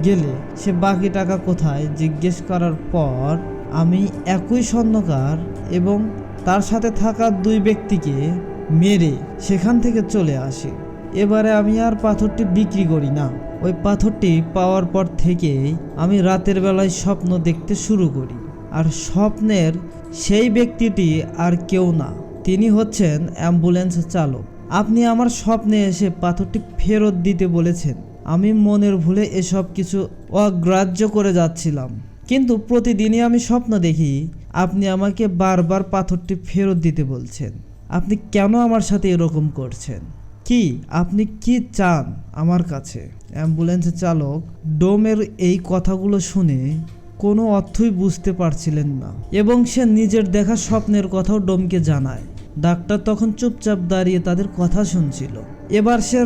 গেলে সে বাকি টাকা কোথায় জিজ্ঞেস করার পর আমি একই স্বর্ণকার এবং তার সাথে থাকা 2 ব্যক্তিকে মেরে সেখান থেকে চলে আসি। এবারে আমি আর পাথরটি বিক্রি করি না। ওই পাথরটি পাওয়ার পর থেকেই আমি রাতের বেলায় স্বপ্ন দেখতে শুরু করি, আর স্বপ্নের সেই ব্যক্তিটি আর কেউ না, তিনি হচ্ছেন অ্যাম্বুলেন্স চালক। আপনি আমার স্বপ্নে এসে পাথরটি ফেরত দিতে বলেছেন। আমি মনের ভুলে এসব কিছু অগ্রাহ্য করে যাচ্ছিলাম, কিন্তু প্রতিদিনই আমি স্বপ্ন দেখি আপনি আমাকে বারবার পাথরটি ফেরত দিতে বলছেন। আপনি কেন আমার সাথে এরকম করছেন? কি আপনি কি চান আমার কাছে? অ্যাম্বুলেন্স চালক ডোমের এই কথাগুলো শুনে কোনো অর্থই বুঝতে পারছিলেন না এবং সে নিজের দেখা স্বপ্নের কথাও ডোমকে জানায়। ডাক্তার তখন চুপচাপ দাঁড়িয়ে তাদের কথা শুনছিল। এবার সে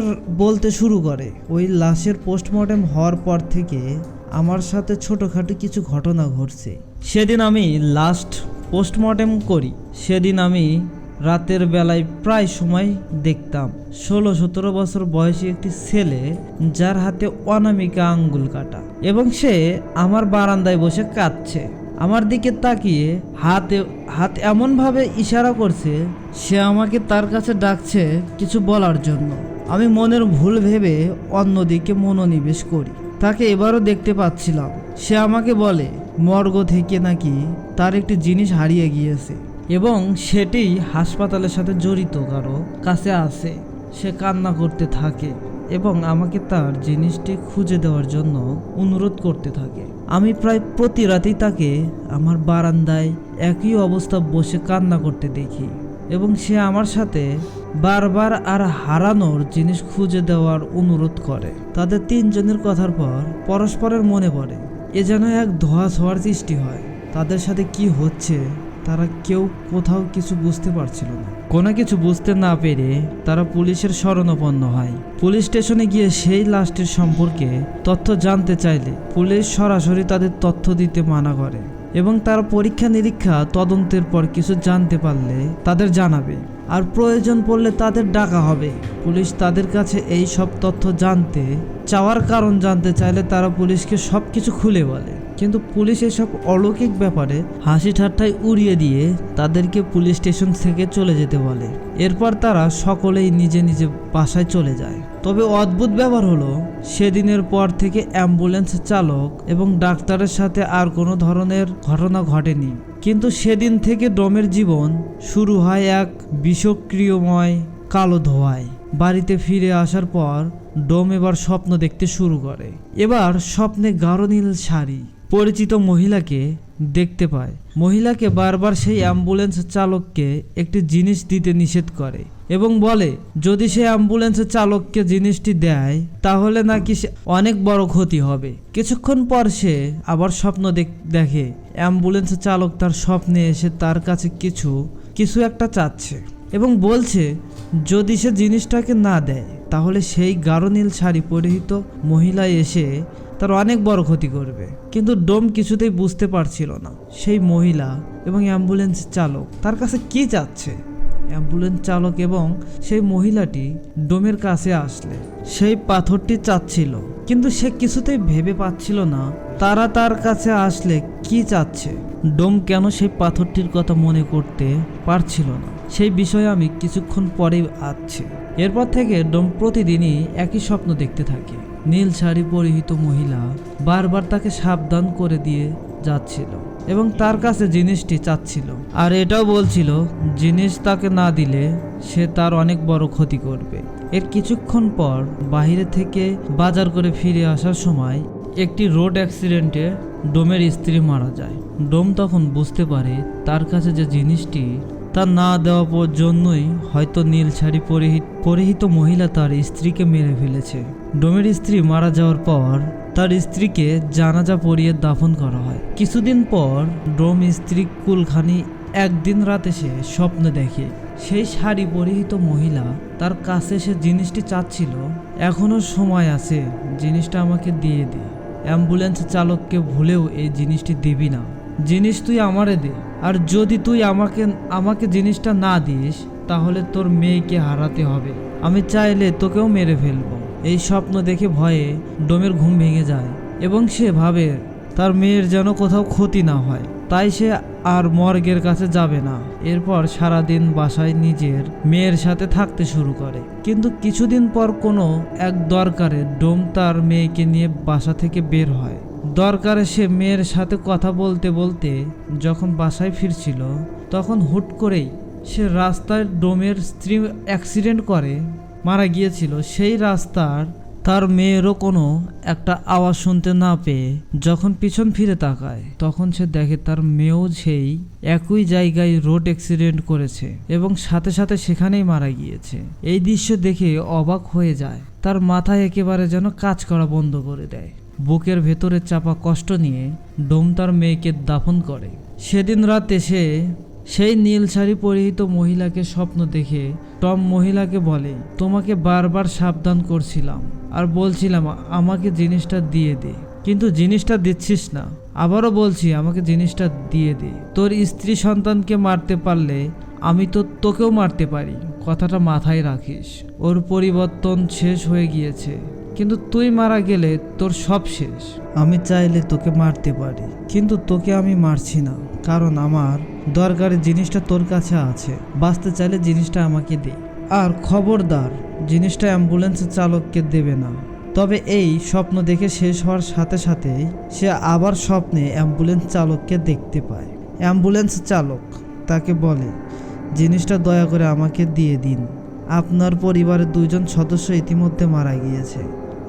বলতে শুরু করে, ওই লাশের পোস্টমর্টেম হওয়ার পর থেকে আমার সাথে ছোটোখাটো কিছু ঘটনা ঘটছে। সেদিন আমি লাস্ট পোস্টমর্টেম করি, সেদিন আমি রাতের বেলায় প্রায় সময় দেখতাম 16-17 বছর বয়সী একটি ছেলে, যার হাতে অনামিকা আঙ্গুল কাটা, এবং সে আমার বারান্দায় বসে কাঁদছে। আমার দিকে তাকিয়ে হাত এমনভাবে ইশারা করছে সে আমাকে তার কাছে ডাকছে কিছু বলার জন্য। আমি মনের ভুল ভেবে অন্যদিকে মনোনিবেশ করি। তাকে এবারও দেখতে পাচ্ছিলাম। সে আমাকে বলে মর্গ থেকে নাকি তার একটি জিনিস হারিয়ে গিয়েছে এবং সেটি হাসপাতালের সাথে জড়িত কারো কাছে আছে। সে কান্না করতে থাকে এবং আমাকে তার জিনিসটি খুঁজে দেওয়ার জন্য অনুরোধ করতে থাকে। আমি প্রায় প্রতি রাতেই তাকে আমার বারান্দায় একই অবস্থা বসে কান্না করতে দেখি এবং সে আমার সাথে বারবার আর হারানোর জিনিস খুঁজে দেওয়ার অনুরোধ করে। তাদের তিনজনের কথার পর পরস্পরের মনে পড়ে, এ যেন এক ধোঁয়াছোঁয়ার সৃষ্টি হয়। তাদের সাথে কি হচ্ছে তারা কেউ কোথাও কিছু বুঝতে পারছিল না। কোনো কিছু বুঝতে না পেরে তারা পুলিশের শরণাপন্ন হয়। পুলিশ স্টেশনে গিয়ে সেই লাশটির সম্পর্কে তথ্য জানতে চাইলে পুলিশ সরাসরি তাদের তথ্য দিতে মানা করে এবং তারা পরীক্ষা নিরীক্ষা তদন্তের পর কিছু জানতে পারলে তাদের জানাবে, আর প্রয়োজন পড়লে তাদের ডাকা হবে। পুলিশ তাদের কাছে এই সব তথ্য জানতে চাওয়ার কারণ জানতে চাইলে তারা পুলিশকে সব কিছু খুলে বলে, কিন্তু পুলিশ এসব অলৌকিক ব্যাপারে হাসি ঠাট্টায় উড়িয়ে দিয়ে তাদেরকে পুলিশ স্টেশন থেকে চলে যেতে বলে। এরপর তারা সকলেই নিজে নিজে বাসায় চলে যায়। তবে অদ্ভুত ব্যাপার হলো, সেদিনের পর থেকে অ্যাম্বুলেন্স চালক এবং ডাক্তারের সাথে আর কোনো ধরনের ঘটনা ঘটেনি, কিন্তু সেদিন থেকে ডোমের জীবন শুরু হয় এক বিষক্রিয়ময় কালো ধোঁয়ায়। বাড়িতে ফিরে আসার পর ডোম এবার স্বপ্ন দেখতে শুরু করে। এবার স্বপ্নে গাঢ় নীল শাড়ি পরিচিত মহিলাকে দেখতে পায়। মহিলাকে বারবার সেই অ্যাম্বুলেন্স চালককে একটি জিনিস দিতে নিষেধ করে এবং বলে যদি সে অ্যাম্বুলেন্স চালককে জিনিসটি দেয় তাহলে নাকি অনেক বড় ক্ষতি হবে। কিছুক্ষণ পর সে আবার স্বপ্ন দেখে অ্যাম্বুলেন্স চালক তার স্বপ্নে এসে তার কাছে কিছু একটা চাচ্ছে এবং বলছে যদি সে জিনিসটাকে না দেয় তাহলে সেই গাঢ় নীল শাড়ি পরিহিত মহিলা এসে তার অনেক বড় ক্ষতি করবে। কিন্তু ডোম কিছুতেই বুঝতে পারছিল না সেই মহিলা এবং অ্যাম্বুলেন্স চালক তার কাছে কি চাচ্ছে। অ্যাম্বুলেন্স চালক এবং সেই মহিলাটি ডোমের কাছে আসলে সেই পাথরটি চাচ্ছিল, কিন্তু সে কিছুতেই ভেবে পাচ্ছিল না তারা তার কাছে আসলে কি চাচ্ছে। ডোম কেন সেই পাথরটির কথা মনে করতে পারছিল না, সেই বিষয়ে আমি কিছুক্ষণ পরেই আসছি। এরপর থেকে ডোম প্রতিদিনই একই স্বপ্ন দেখতে থাকে। নীল শাড়ি পরিহিত মহিলা বারবার তাকে সাবধান করে দিয়ে যাচ্ছিল এবং তার কাছে জিনিসটি চাচ্ছিল, আর এটাও বলছিল জিনিস তাকে না দিলে সে তার অনেক বড় ক্ষতি করবে। এর কিছুক্ষণ পর বাইরে থেকে বাজার করে ফিরে আসার সময় একটি রোড অ্যাক্সিডেন্টে ডোমের স্ত্রী মারা যায়। ডোম তখন বুঝতে পারে তার কাছে যে জিনিসটি তা না দেওয়ার জন্যই হয়তো নীল শাড়ি পরিহিত মহিলা তার স্ত্রীকে মেরে ফেলেছে। ডোমের স্ত্রী মারা যাওয়ার পর তার স্ত্রীকে জানাজা পড়িয়ে দাফন করা হয়। কিছুদিন পর ডোম স্ত্রী কুলখানি একদিন রাতে সে স্বপ্ন দেখে সেই শাড়ি পরিহিত মহিলা তার কাছে সে জিনিসটি চাচ্ছিল, এখনো সময় আছে, জিনিসটা আমাকে দিয়ে দে। অ্যাম্বুলেন্স চালককে ভুলেও এই জিনিসটি দিবি না, জিনিস তুই আমারে দে, আর যদি তুই আমাকে জিনিসটা না দিস তাহলে তোর মেয়েকে হারাতে হবে, আমি চাইলে তোকেও মেরে ফেলবো। এই স্বপ্ন দেখে ভয়ে ডোমের ঘুম ভেঙে যায় এবং সে ভাবে তার মেয়ের যেন কোথাও ক্ষতি না হয়, তাই সে আর মর্গের কাছে যাবে না। এরপর সারাদিন বাসায় নিজের মেয়ের সাথে থাকতে শুরু করে। কিন্তু কিছুদিন পর কোনো এক দরকারে ডোম তার মেয়েকে নিয়ে বাসা থেকে বের হয়। দরকারে সে মেয়ের সাথে কথা বলতে বলতে যখন বাসায় ফিরছিল তখন হুট করেই সে রাস্তায় ডোমের স্ত্রী অ্যাক্সিডেন্ট করে মারা গিয়েছিল, সেই রাস্তার তার মেয়েরও কোনো একটা আওয়াজ শুনতে না পেয়ে যখন পিছন ফিরে তাকায় তখন সে দেখে তার মেয়েও সেই একই জায়গায় রোড অ্যাক্সিডেন্ট করেছে এবং সাথে সাথে সেখানেই মারা গিয়েছে। এই দৃশ্য দেখে অবাক হয়ে যায়, তার মাথায় একেবারে যেন কাজ করা বন্ধ করে দেয়। বুকের ভেতরে চাপা কষ্ট নিয়ে ডোম তার মেয়েকে দাফন করে। সেদিন রাতে সে সেই নীল শাড়ি পরিহিত মহিলাকে স্বপ্ন দেখে টম মহিলাকে বলে, তোমাকে বারবার সাবধান করছিলাম আর বলছিলাম আমাকে জিনিসটা দিয়ে দে, কিন্তু জিনিসটা দিচ্ছিস না। আবারও বলছি আমাকে জিনিসটা দিয়ে দে। তোর স্ত্রী সন্তানকে মারতে পারলে আমি তো তোকেও মারতে পারি, কথাটা মাথায় রাখিস। ওর পরিবর্তন শেষ হয়ে গিয়েছে, কিন্তু তুই মারা গেলে তোর সব শেষ। আমি চাইলে তোকে মারতে পারি, কিন্তু তোকে আমি মারছি না, কারণ আমার দরকারি জিনিসটা তোর কাছে আছে। বাঁচতে চাইলে জিনিসটা আমাকে দে, আর খবরদার জিনিসটা অ্যাম্বুলেন্সের চালককে দেবে না। তবে এই স্বপ্ন দেখে শেষ হওয়ার সাথে সাথেই সে আবার স্বপ্নে অ্যাম্বুলেন্স চালককে দেখতে পায়। অ্যাম্বুলেন্স চালক তাকে বলে, জিনিসটা দয়া করে আমাকে দিয়ে দিন, আপনার পরিবারের 2 জন সদস্য ইতিমধ্যে মারা গিয়েছে।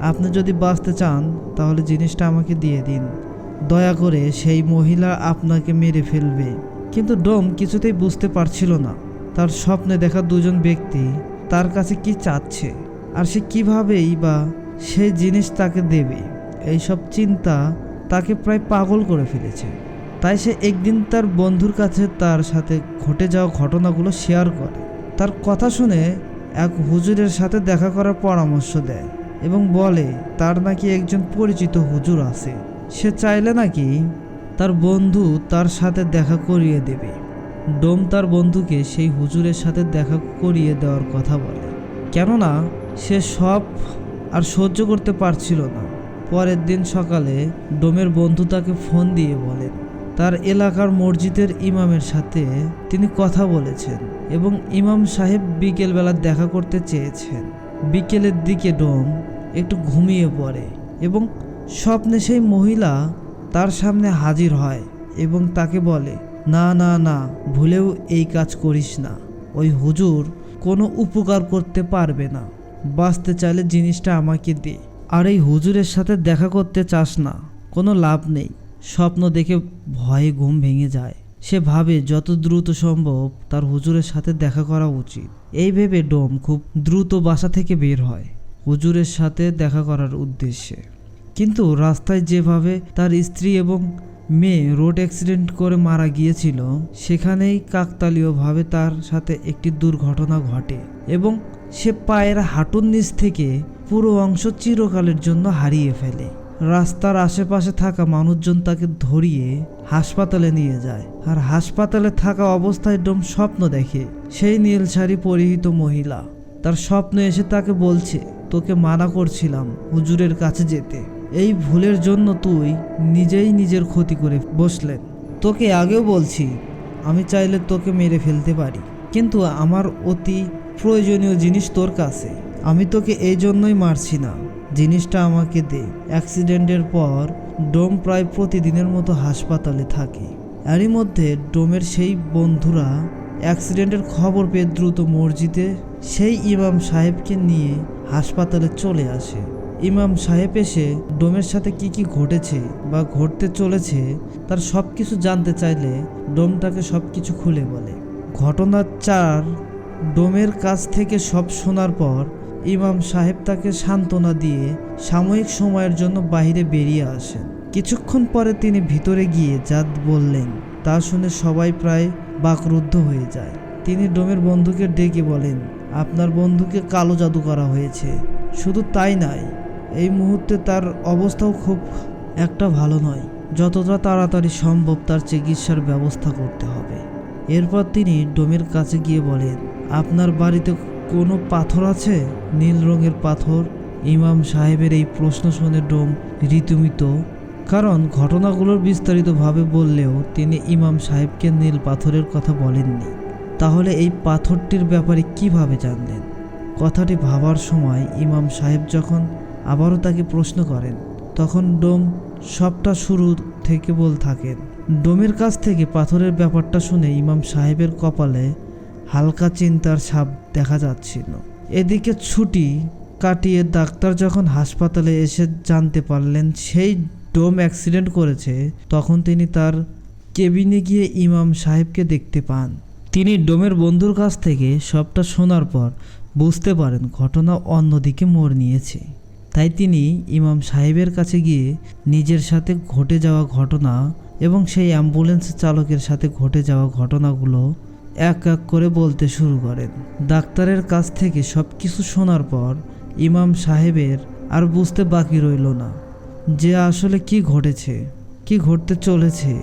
আপনি যদি বাঁচতে চান তাহলে জিনিসটা আমাকে দিয়ে দিন, দয়া করে সেই মহিলা আপনাকে মেরে ফেলবে। কিন্তু ডোম কিছুতেই বুঝতে পারছিল না তার স্বপ্নে দেখা 2 জন ব্যক্তি তার কাছে কি চাচ্ছে, আর সে কিভাবেই বা সেই জিনিস তাকে দেবে। এইসব চিন্তা তাকে প্রায় পাগল করে ফেলেছে। তাই সে একদিন তার বন্ধুর কাছে তার সাথে ঘটে যাওয়া ঘটনাগুলো শেয়ার করে। তার কথা শুনে এক হুজুরের সাথে দেখা করার পরামর্শ দেয় এবং বলে তার নাকি একজন পরিচিত হুজুর আছে, সে চাইলে নাকি তার বন্ধু তার সাথে দেখা করিয়ে দেবে। ডোম তার বন্ধুকে সেই হুজুরের সাথে দেখা করিয়ে দেওয়ার কথা বলে, কেননা সে সব আর সহ্য করতে পারছিল না। পরের দিন সকালে ডোমের বন্ধু তাকে ফোন দিয়ে বলেন তার এলাকার মসজিদের ইমামের সাথে তিনি কথা বলেছেন এবং ইমাম সাহেব বিকেলবেলা দেখা করতে চেয়েছেন। বিকেলের দিকে ডোম একটু ঘুমিয়ে পড়ে এবং স্বপ্নে সেই মহিলা তার সামনে হাজির হয় এবং তাকে বলে, না না না, ভুলেও এই কাজ করিস না, ওই হুজুর কোনো উপকার করতে পারবে না, বাঁচতে চাইলে জিনিসটা আমাকে দে। আর এই হুজুরের সাথে দেখা করতে চাস না, কোনো লাভ নেই। স্বপ্ন দেখে ভয়ে ঘুম ভেঙে যায়। সে ভাবে যত দ্রুত সম্ভব তার হুজুরের সাথে দেখা করা উচিত। এই ভেবে ডোম খুব দ্রুত বাসা থেকে বের হয় হুজুরের সাথে দেখা করার উদ্দেশ্যে। কিন্তু রাস্তায় যেভাবে তার স্ত্রী এবং মেয়ে রোড অ্যাক্সিডেন্ট করে মারা গিয়েছিল, সেখানেই কাকতালীয়ভাবে তার সাথে একটি দুর্ঘটনা ঘটে এবং সে পায়ের হাঁটুর নিচ থেকে পুরো অংশ চিরকালের জন্য হারিয়ে ফেলে। রাস্তার আশেপাশে থাকা মানুষজন তাকে ধরিয়ে হাসপাতালে নিয়ে যায়, আর হাসপাতালে থাকা অবস্থায় ডোম স্বপ্ন দেখে সেই নীল শাড়ি পরিহিত মহিলা তার স্বপ্নে এসে তাকে বলছে, তোকে মানা করছিলাম হুজুরের কাছে যেতে, এই ভুলের জন্য তুই নিজেই নিজের ক্ষতি করে বসলেন। তোকে আগেও বলছি আমি চাইলে তোকে মেরে ফেলতে পারি, কিন্তু আমার অতি প্রয়োজনীয় জিনিস তোর কাছে, আমি তোকে এই জন্যই মারছি না, জিনিসটা আমাকে দে। অ্যাক্সিডেন্টের পর ডোম প্রায় প্রতিদিনের মতো হাসপাতালে থাকে। এরই মধ্যে ডোমের সেই বন্ধুরা অ্যাক্সিডেন্টের খবর পেয়ে দ্রুত মসজিদে সেই ইমাম সাহেবকে নিয়ে হাসপাতালে চলে আসে। ইমাম সাহেব এসে ডোমের সাথে কি ঘটেছে বা ঘটতে চলেছে তার সব কিছু জানতে চাইলে ডোম তাকে সব কিছু খুলে বলে। ঘটনার 4 ডোমের কাছ থেকে সব শোনার পর ইমাম সাহেব তাকে সান্ত্বনা দিয়ে সাময়িক সময়ের জন্য বাইরে বেরিয়ে আসেন। কিছুক্ষণ পরে তিনি ভিতরে গিয়ে যা বললেন তা শুনে সবাই প্রায় বাকরুদ্ধ হয়ে যায়। তিনি ডোমের বন্ধুকে ডেকে বলেন, আপনার বন্ধুকে কালো জাদু করা হয়েছে। শুধু তাই নয়, এই মুহূর্তে তার অবস্থাও খুব একটা ভালো নয়, যতটা তাড়াতাড়ি সম্ভব তার চিকিৎসার ব্যবস্থা করতে হবে। এরপর তিনি ডোমের কাছে গিয়ে বলেন, আপনার বাড়িতে কোনো পাথর আছে? নীল রঙের পাথর? ইমাম সাহেবের এই প্রশ্ন শুনে ডোম রীতিমিত, কারণ ঘটনাগুলোর বিস্তারিতভাবে বললেও তিনি ইমাম সাহেবকে নীল পাথরের কথা বলেননি। তাহলে এই পাথরটির ব্যাপারে কিভাবে জানলেন? কথাটি ভাবার সময় ইমাম সাহেব যখন আবারও তাকে প্রশ্ন করেন, তখন ডোম সবটা শুরু থেকে বলতে থাকেন। ডোমের কাছ থেকে পাথরের ব্যাপারটা শুনে ইমাম সাহেবের কপালে হালকা চিন্তার ছাপ দেখা যাচ্ছিল। এদিকে ছুটি কাটিয়ে ডাক্তার যখন হাসপাতালে এসে জানতে পারলেন সেই ডোম অ্যাক্সিডেন্ট করেছে, তখন তিনি তার কেবিনে গিয়ে ইমাম সাহেবকে দেখতে পান। তিনি ডোমের বন্ধুর কাছ থেকে সবটা শোনার পর বুঝতে পারেন ঘটনা অন্যদিকে মোড় নিয়েছে। তাই তিনি ইমাম সাহেবের কাছে গিয়ে নিজের সাথে ঘটে যাওয়া ঘটনা এবং সেই অ্যাম্বুলেন্স চালকের সাথে ঘটে যাওয়া ঘটনাগুলো এক এক করে বলতে শুরু করেন। ডাক্তারের কাছ থেকে সব কিছু শোনার পর ইমাম সাহেবের আর বুঝতে বাকি রইল না যে আসলে কি ঘটেছে, কি ঘটতে চলেছে।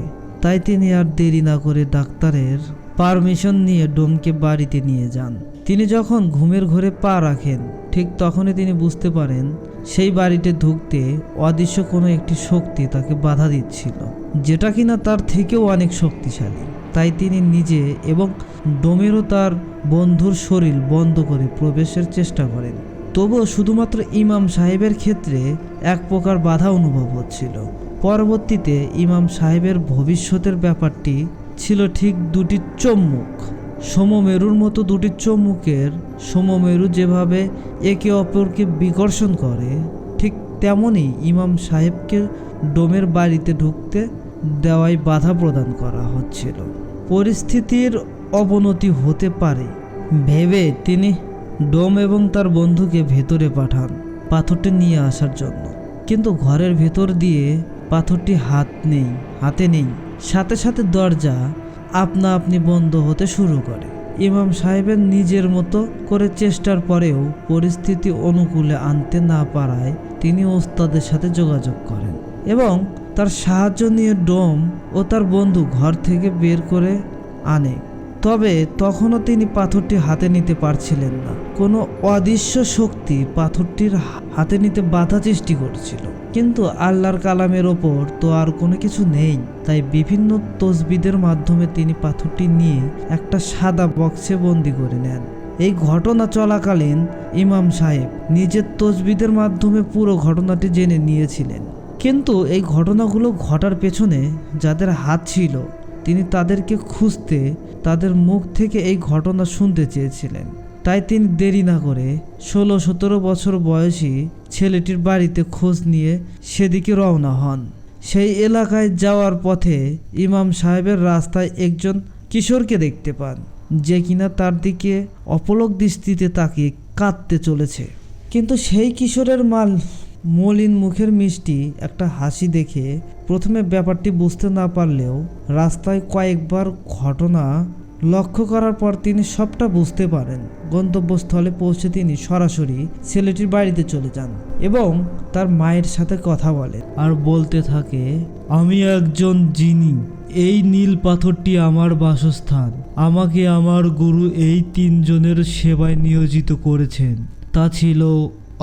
তাই তিনি আর দেরি না করে ডাক্তারের পারমিশন নিয়ে ডোমকে বাড়িতে নিয়ে যান। তিনি যখন ঘুমের ঘরে পা রাখেন, ঠিক তখনই তিনি বুঝতে পারেন সেই বাড়িতে ঢুকতে অদৃশ্য কোনো একটি শক্তি তাকে বাধা দিচ্ছিল, যেটা কিনা তার থেকেও অনেক শক্তিশালী। তাই তিনি নিজে এবং ডোমেরও তার বন্ধুর শরীর বন্ধ করে প্রবেশের চেষ্টা করেন। তবুও শুধুমাত্র ইমাম সাহেবের ক্ষেত্রে এক প্রকার বাধা অনুভব হচ্ছিল। পরবর্তীতে ইমাম সাহেবের ভবিষ্যতের ব্যাপারটি ছিল ঠিক দুটি চম্মুক, সমমেরুর মতো দুটি চম্মুকের সমমেরু যেভাবে একে অপরকে বিকর্ষণ করে, ঠিক তেমনই ইমাম সাহেবকে ডোমের বাড়িতে ঢুকতে দেওয়ায় বাধা প্রদান করা হচ্ছিল। পরিস্থিতির অবনতি হতে পারে ভেবে তিনি ডোম এবং তার বন্ধুকে ভেতরে পাঠান পাথরটি নিয়ে আসার জন্য। কিন্তু ঘরের ভেতর দিয়ে পাথরটি হাতে নেই। সাথে সাথে দরজা আপনা আপনি বন্ধ হতে শুরু করে। ইমাম সাহেবের নিজের মতো করে চেষ্টার পরেও পরিস্থিতি অনুকূলে আনতে না পারায় তিনি ওস্তাদের সাথে যোগাযোগ করেন এবং তার সাহায্য নিয়ে ডোম ও তার বন্ধু ঘর থেকে বের করে আনে। তবে তখনও তিনি পাথরটি হাতে নিতে পারছিলেন না। কোনো অদৃশ্য শক্তি পাথরটির হাতে নিতে বাধা সৃষ্টি করছিল। কিন্তু আল্লাহর কালামের ওপর তো আর কোনো কিছু নেই। তাই বিভিন্ন তসবিদের মাধ্যমে তিনি পাথরটি নিয়ে একটা সাদা বক্সে বন্দি করে নেন। এই ঘটনা চলাকালীন ইমাম সাহেব নিজের তসবিদের মাধ্যমে পুরো ঘটনাটি জেনে নিয়েছিলেন। কিন্তু এই ঘটনাগুলো ঘটার পেছনে যাদের হাত ছিল, তিনি তাদেরকে খুঁজতে তাদের মুখ থেকে এই ঘটনা শুনতে চেয়েছিলেন। তাই তিনি দেরি না করে 16-17 বছর বয়সী ছেলেটির বাড়িতে খোঁজ নিয়ে সেদিকে রওনা হন। সেই এলাকায় যাওয়ার পথে ইমাম সাহেবের রাস্তায় একজন কিশোরকে দেখতে পান, যে কিনা তার দিকে অপলক দৃষ্টিতে তাকিয়ে কাঁদতে চলেছে। কিন্তু সেই কিশোরের মলিন মুখের মিষ্টি একটা হাসি দেখে প্রথমে ব্যাপারটি বুঝতে না পারলেও রাস্তায় কয়েকবার ঘটনা লক্ষ্য করার পর তিনি সবটা বুঝতে পারেন। গন্তব্যস্থলে পৌঁছে তিনি সরাসরি ছেলেটির বাড়িতে চলে যান এবং তার মায়ের সাথে কথা বলেন আর বলতে থাকে, আমি একজন জিনি, এই নীল পাথরটি আমার বাসস্থান। আমাকে আমার গুরু এই 3 জনের সেবায় নিয়োজিত করেছেন। তা ছিল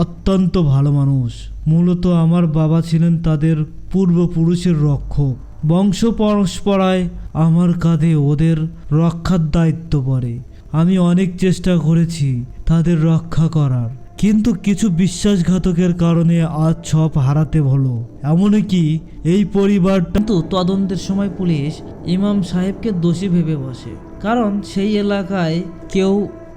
অত্যন্ত ভালো মানুষ। মূলত আমার বাবা ছিলেন তাদের পূর্বপুরুষের রক্ষক। বংশ পরম্পরায় আমার কাঁধে ওদের রক্ষার দায়িত্ব পড়ে। আমি অনেক চেষ্টা করেছি তাদের রক্ষা করার, কিন্তু কিছু বিশ্বাসঘাতকের কারণে আজ সব হারাতে হলো। এমনকি এই পরিবারটা। কিন্তু তদন্তের সময় পুলিশ ইমাম সাহেবকে দোষী ভেবে বসে, কারণ সেই এলাকায় কেউ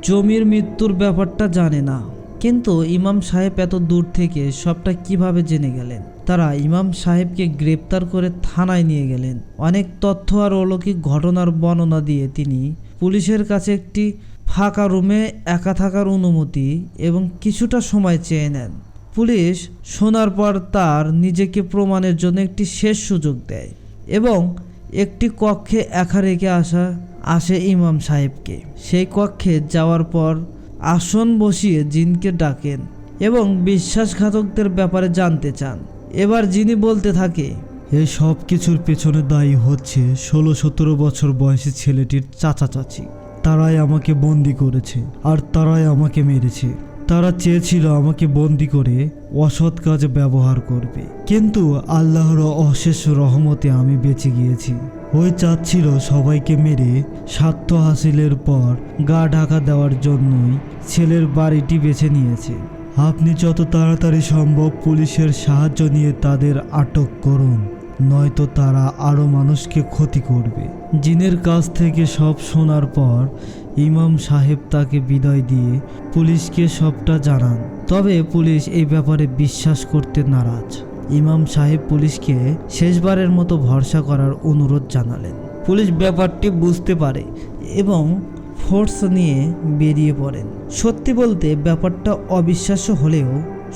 জমির মৃত্যুর ব্যাপারটা জানে না। কিন্তু ইমাম সাহেব এত দূর থেকে সবটা কিভাবে জেনে গেলেন? তারা ইমাম সাহেবকে গ্রেপ্তার করে থানায় নিয়ে গেলেন। অনেক তথ্য আর অলৌকিক ঘটনার বর্ণনা দিয়ে তিনি পুলিশের কাছে একটি ফাঁকা রুমে একা থাকার অনুমতি এবং কিছুটা সময় চেয়ে নেন। পুলিশ শোনার পর তার নিজেকে প্রমাণের জন্য একটি শেষ সুযোগ দেয় এবং একটি কক্ষে একা রেখে আসে ইমাম সাহেবকে। সেই কক্ষে যাওয়ার পর আসন বসিয়ে জিনকে ডাকেন এবং বিশ্বাসঘাতকদের ব্যাপারে জানতে চান। এবার জিনি বলতে থাকে, এই সব কিছুর পেছনে দায়ী হচ্ছে 16-17 বছর বয়সী ছেলেটির চাচা চাচি। তারাই আমাকে বন্দি করেছে আর তারাই আমাকে মেরেছে। তারা চেয়েছিল আমাকে বন্দি করে অসৎ কাজে ব্যবহার করবে, কিন্তু আল্লাহর অশেষ রহমতে আমি বেঁচে গিয়েছি। ওই চাচ্ছিল সবাইকে মেরে স্বার্থ হাসিলের পর গা ঢাকা দেওয়ার জন্যই ছেলের বাড়িটি বেছে নিয়েছে। আপনি যত তাড়াতাড়ি সম্ভব পুলিশের সাহায্য নিয়ে তাদের আটক করুন, নয়তো তারা আরও মানুষকে ক্ষতি করবে। জিনের কাছ থেকে সব শোনার পর ইমাম সাহেব তাকে বিদায় দিয়ে পুলিশকে সবটা জানান। তবে পুলিশ এই ব্যাপারে বিশ্বাস করতে নারাজ। ইমাম সাহেব পুলিশকে শেষবারের মতো ভরসা করার অনুরোধ জানালেন। পুলিশ ব্যাপারটি বুঝতে পারে এবং ফোর্স নিয়ে বেরিয়ে পড়েন। সত্যি বলতে ব্যাপারটা অবিশ্বাস্য হলেও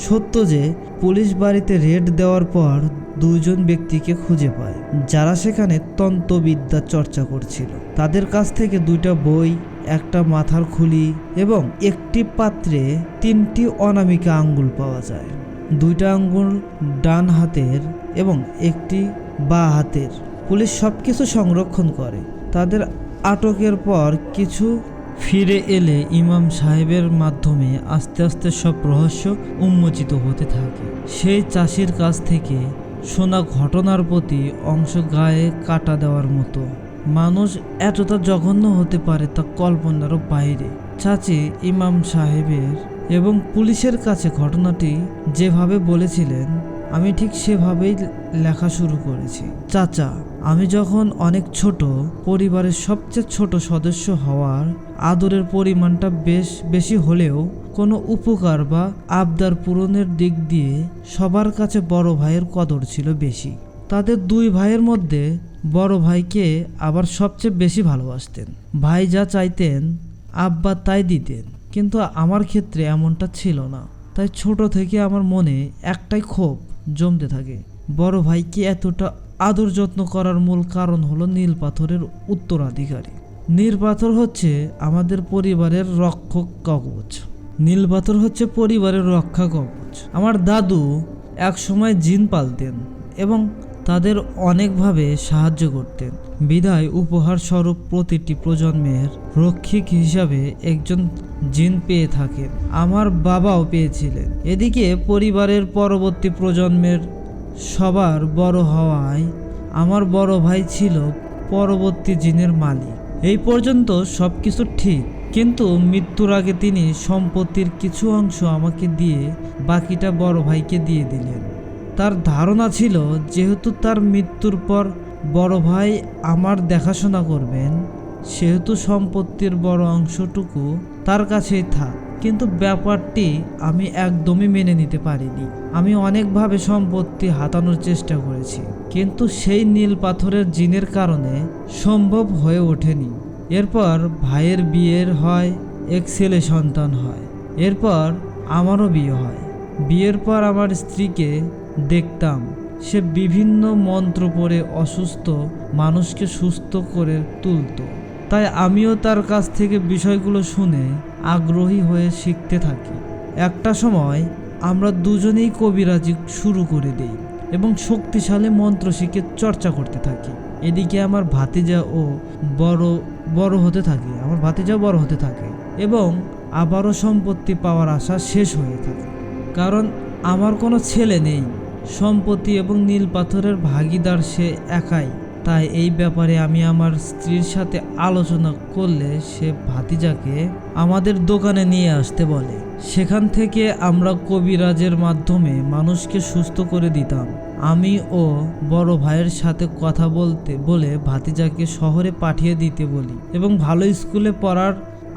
সত্য যে পুলিশ বাড়িতে রেড দেওয়ার পর দুজন ব্যক্তিকে খুঁজে পায় যারা সেখানে তন্ত্রবিদ্যা চর্চা করছিল। তাদের কাছ থেকে 2টা বই, একটা মাথার খুলি এবং একটি পাত্রে 3টি অনামিকা আঙ্গুল পাওয়া যায়। 2টা আঙ্গুল ডান হাতের এবং একটি বাঁ হাতের। পুলিশ সবকিছু সংরক্ষণ করে। তাদের আটকের পর কিছু ফিরে এলে ইমাম সাহেবের মাধ্যমে আস্তে আস্তে সব রহস্য উন্মোচিত হতে থাকে। সেই চাষির কাছ থেকে শোনা ঘটনার প্রতি অংশ গায়ে কাটা দেওয়ার মতো। মানুষ এতটা জঘন্য হতে পারে তা কল্পনারও বাইরে। চাচি ইমাম সাহেবের এবং পুলিশের কাছে ঘটনাটি যেভাবে বলেছিলেন আমি ঠিক সেভাবেই লেখা শুরু করেছি। চাচা, আমি যখন অনেক ছোট, পরিবারের সবচেয়ে ছোট সদস্য হওয়ার আদরের পরিমাণটা বেশি হলেও কোনো উপকার বা আবদার পূরণের দিক দিয়ে সবার কাছে বড় ভাইয়ের কদর ছিল বেশি। তাদের 2 ভাইয়ের মধ্যে বড় ভাইকে আবার সবচেয়ে বেশি ভালোবাসতেন। ভাই যা চাইতেন আব্বা তাই দিতেন, কিন্তু আমার ক্ষেত্রে এমনটা ছিল না। তাই ছোট থেকে আমার মনে একটাই ক্ষোভ জমতে থাকে। বড় ভাইকে এতটা আদর যত্ন করার মূল কারণ হলো নীল পাথরের উত্তরাধিকারী। নীল পাথর হচ্ছে আমাদের পরিবারের রক্ষক কবচ। নীল পাথর হচ্ছে পরিবারের রক্ষা কবচ। আমার দাদু এক সময় জিন পালতেন এবং তাদের অনেকভাবে সাহায্য করতেন। বিদায় উপহার স্বরূপ প্রতিটি প্রজন্মের রক্ষিক হিসাবে একজন জিন পেয়ে থাকেন। আমার বাবাও পেয়েছিলেন। এদিকে পরিবারের পরবর্তী প্রজন্মের সবার বড় হওয়ায় আমার বড় ভাই ছিল পরবর্তী জিনের মালিক। এই পর্যন্ত সবকিছু ঠিক, কিন্তু মৃত্যুর আগে তিনি সম্পত্তির কিছু অংশ আমাকে দিয়ে বাকিটা বড় ভাইকে দিয়ে দিলেন। তার ধারণা ছিল যেহেতু তার মৃত্যুর পর বড় ভাই আমার দেখাশোনা করবেন, সেহেতু সম্পত্তির বড় অংশটুকু তার কাছেই থাক। কিন্তু ব্যাপারটি আমি একদমই মেনে নিতে পারিনি। আমি অনেকভাবে সম্পত্তি হাতানোর চেষ্টা করেছি, কিন্তু সেই নীল পাথরের জিনের কারণে সম্ভব হয়ে ওঠেনি। এরপর ভাইয়ের বিয়ের হয়, এক ছেলে সন্তান হয়। এরপর আমারও বিয়ে হয়। বিয়ের পর আমার স্ত্রীকে দেখতাম সে বিভিন্ন মন্ত্র পড়ে অসুস্থ মানুষকে সুস্থ করে তুলত। তাই আমিও তার কাছ থেকে বিষয়গুলো শুনে আগ্রহী হয়ে শিখতে থাকি। একটা সময় আমরা দুজনেই কবিরাজি শুরু করে দেই এবং শক্তিশালী মন্ত্র শিখে চর্চা করতে থাকি। এদিকে আমার ভাতিজাও বড় হতে থাকে এবং আবারও সম্পত্তি পাওয়ার আশা শেষ হয়ে থাকে, কারণ আমার কোনো ছেলে নেই। সম্পত্তি এবং নীল পাথরের ভাগিদার সে একাই। তাই এই ব্যাপারে আমি আমার স্ত্রীর সাথে আলোচনা করলে সে ভাতিজাকে আমাদের দোকানে নিয়ে আসতে বলে। সেখান থেকে আমরা কবিরাজের মাধ্যমে মানুষকে সুস্থ করে দিতাম। আমি ও বড় ভাইয়ের সাথে কথা বলে ভাতিজাকে শহরে পাঠিয়ে দিতে বলি এবং ভালো স্কুলে পড়ার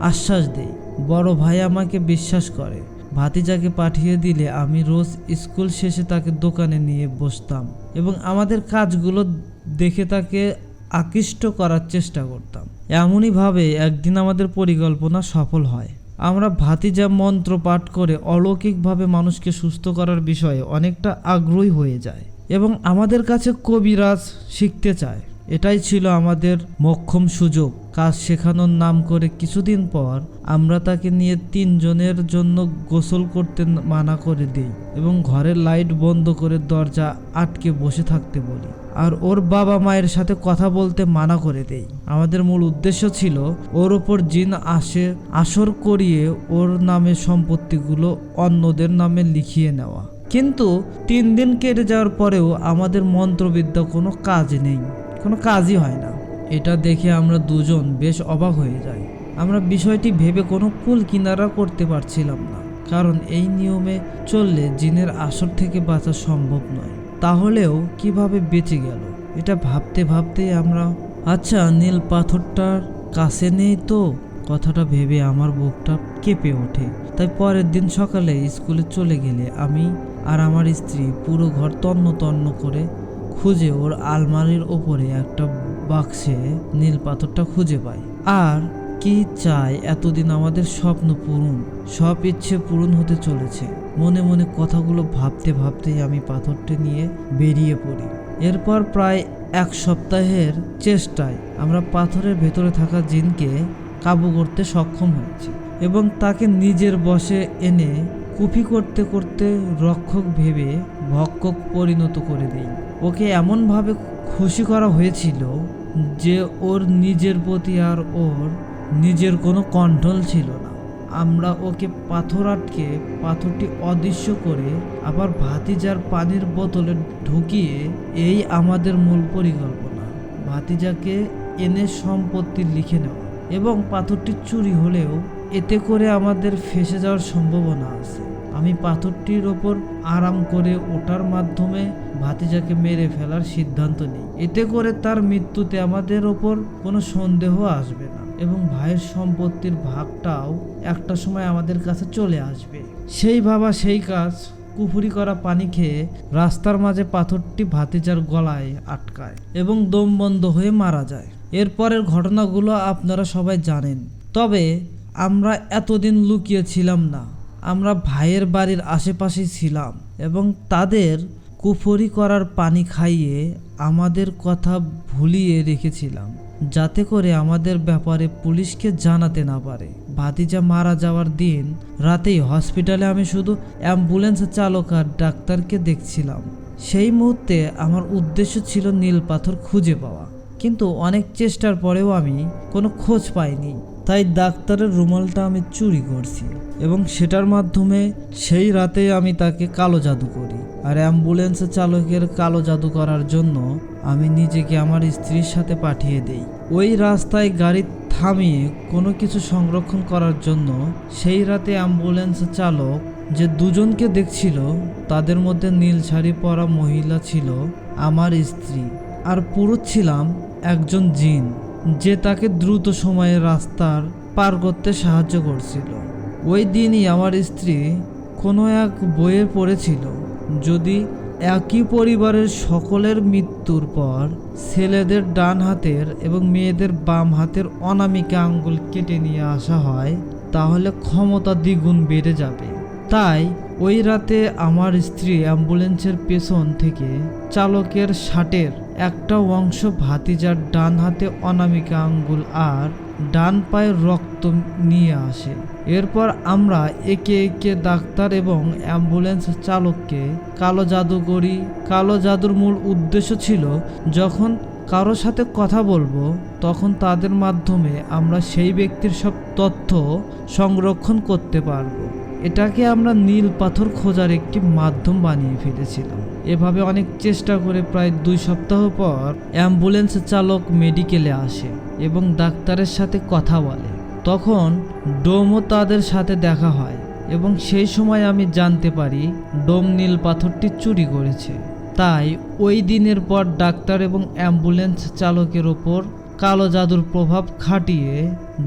আশ্বাস দেই। বড় ভাই আমাকে বিশ্বাস করে। ভাতিজাকে পাঠিয়ে দিলে আমি রোজ স্কুল শেষে তাকে দোকানে নিয়ে বসতাম এবং আমাদের কাজগুলো দেখে তাকে আকৃষ্ট করার চেষ্টা করতাম। এমনইভাবে একদিন আমাদের পরিকল্পনা সফল হয়। আমরা ভাতিজা মন্ত্র পাঠ করে অলৌকিকভাবে মানুষকে সুস্থ করার বিষয়ে অনেকটা আগ্রহী হয়ে যায় এবং আমাদের কাছে কবিরাজ শিখতে চায়। এটাই ছিল আমাদের মোক্ষম সুযোগ। কাজ শেখানোর নাম করে কিছুদিন পর আমরা তাকে নিয়ে 3 জনের জন্য গোসল করতে মানা করে দেই এবং ঘরের লাইট বন্ধ করে দরজা আটকে বসে থাকতে বলি, আর ওর বাবা মায়ের সাথে কথা বলতে মানা করে দেই। আমাদের মূল উদ্দেশ্য ছিল ওর ওপর জিন আসর করিয়ে ওর নামে সম্পত্তিগুলো অন্যদের নামে লিখিয়ে নেওয়া। কিন্তু 3 দিন কেটে যাওয়ার পরেও আমাদের মন্ত্রবিদ্যা কোনো কাজই হয় না। এটা দেখে আমরা দুজন বেশ অবাক হয়ে যাই। আমরা বিষয়টি ভেবে কোনো কুল কিনারা করতে পারছিলাম না, কারণ এই নিয়মে চললে জিনের আসর থেকে বাঁচা সম্ভব নয়। তাহলেও কিভাবে বেঁচে গেল এটা ভাবতে ভাবতেই আমরা আচ্ছা নীল পাথরটার কাছে নেই তো, কথাটা ভেবে আমার বুকটা কেঁপে ওঠে। তাই পরের দিন সকালে স্কুলে চলে গেলে আমি আর আমার স্ত্রী পুরো ঘর তন্ন তন্ন করে খুঁজে ওর আলমারির ওপরে একটা বাক্সে নীল পাথরটা খুঁজে পাই। আর কি চাই, এতদিন আমাদের স্বপ্ন পূরণ, সব ইচ্ছে পূরণ হতে চলেছে। মনে মনে কথাগুলো ভাবতে ভাবতেই আমি পাথরটি নিয়ে বেরিয়ে পড়ি। এরপর প্রায় 1 সপ্তাহের চেষ্টায় আমরা পাথরের ভেতরে থাকা জিনকে কাবু করতে সক্ষম হয়েছি এবং তাকে নিজের বশে এনে কুফি করতে করতে রক্ষক ভেবে ভক্ষক পরিণত করে দেই। ওকে এমনভাবে খুশি করা হয়েছিল যে ওর নিজের প্রতি আর ওর নিজের কোনো কন্ট্রোল ছিল না। আমরা ওকে পাথর আটকে পাথরটি অদৃশ্য করে আবার ভাতিজার পানির বোতলে ঢুকিয়ে, এই আমাদের মূল পরিকল্পনা। ভাতিজাকে এনে সম্পত্তি লিখে নেওয়া এবং পাথরটি চুরি হলেও এতে করে আমাদের ফেঁসে যাওয়ার সম্ভাবনা আছে। আমি পাথরটির ওপর আরাম করে ওঠার মাধ্যমে ভাতিজাকে মেরে ফেলার সিদ্ধান্ত নিই। এতে করে তার মৃত্যুতে আমাদের ওপর কোনো সন্দেহ আসবে না এবং ভাইয়ের সম্পত্তির ভাগটাও একটা সময় আমাদের কাছে চলে আসবে। সেই ভাবা সেই কাজ, কুফুরি করা পানি খেয়ে রাস্তার মাঝে পাথরটি ভাতিজার গলায় আটকায় এবং দম বন্ধ হয়ে মারা যায়। এরপরের ঘটনাগুলো আপনারা সবাই জানেন। তবে আমরা এতদিন লুকিয়ে ছিলাম না, আমরা ভাইয়ের বাড়ির আশেপাশেই ছিলাম এবং তাদের কুফরি করার পানি খাইয়ে আমাদের কথা ভুলিয়ে রেখেছিলাম, যাতে করে আমাদের ব্যাপারে পুলিশকে জানাতে না পারে। ভাতিজা মারা যাওয়ার দিন রাতেই হসপিটালে আমি শুধু অ্যাম্বুলেন্স চালক আর ডাক্তারকে দেখছিলাম। সেই মুহূর্তে আমার উদ্দেশ্য ছিল নীল পাথর খুঁজে পাওয়া, কিন্তু অনেক চেষ্টার পরেও আমি কোনো খোঁজ পাইনি। তাই ডাক্তারের রুমালটা আমি চুরি করছি এবং সেটার মাধ্যমে সেই রাতে আমি তাকে কালো জাদু করি। আর অ্যাম্বুলেন্স চালকের কালো জাদু করার জন্য আমি নিজেকে আমার স্ত্রীর সাথে পাঠিয়ে দেই। ওই রাস্তায় গাড়ি থামিয়ে কোনো কিছু সংরক্ষণ করার জন্য সেই রাতে অ্যাম্বুলেন্স চালক যে দুজনকে দেখছিল তাদের মধ্যে নীল শাড়ি পরা মহিলা ছিল আমার স্ত্রী, আর পুরুষ ছিলাম একজন জিন, যে তাকে দ্রুত সময়ে রাস্তার পার করতে সাহায্য করছিল। ওই দিনই আমার স্ত্রী কোনো এক বইয়ে পড়েছিল, যদি একই পরিবারের সকলের মৃত্যুর পর ছেলেদের ডান হাতের এবং মেয়েদের বাম হাতের অনামিকা আঙ্গুল কেটে নিয়ে আসা হয়, তাহলে ক্ষমতা দ্বিগুণ বেড়ে যাবে। তাই ওই রাতে আমার স্ত্রী অ্যাম্বুলেন্সের পেছন থেকে চালকের শার্টের একটা অংশ ভাতিজার ডান হাতে অনামিকা আঙ্গুল আর ডান পায়ের রক্ত নিয়ে আসে। এরপর আমরা একে একে ডাক্তার এবং অ্যাম্বুলেন্স চালককে কালো জাদু করি। কালো জাদুর মূল উদ্দেশ্য ছিল যখন কারো সাথে কথা বলবো তখন তাদের মাধ্যমে আমরা সেই ব্যক্তির সব তথ্য সংরক্ষণ করতে পারবো। এটাকে আমরা নীল পাথর খোঁজার একটি মাধ্যম বানিয়ে ফেলেছিলাম। এভাবে অনেক চেষ্টা করে প্রায় 2 সপ্তাহ পর অ্যাম্বুলেন্স চালক মেডিকেলে আসে এবং ডাক্তারের সাথে কথা বলে। তখন ডোমও তাদের সাথে দেখা হয় এবং সেই সময় আমি জানতে পারি ডোম নীল পাথরটি চুরি করেছে। তাই ওই দিনের পর ডাক্তার এবং অ্যাম্বুলেন্স চালকের ওপর কালো জাদুর প্রভাব খাটিয়ে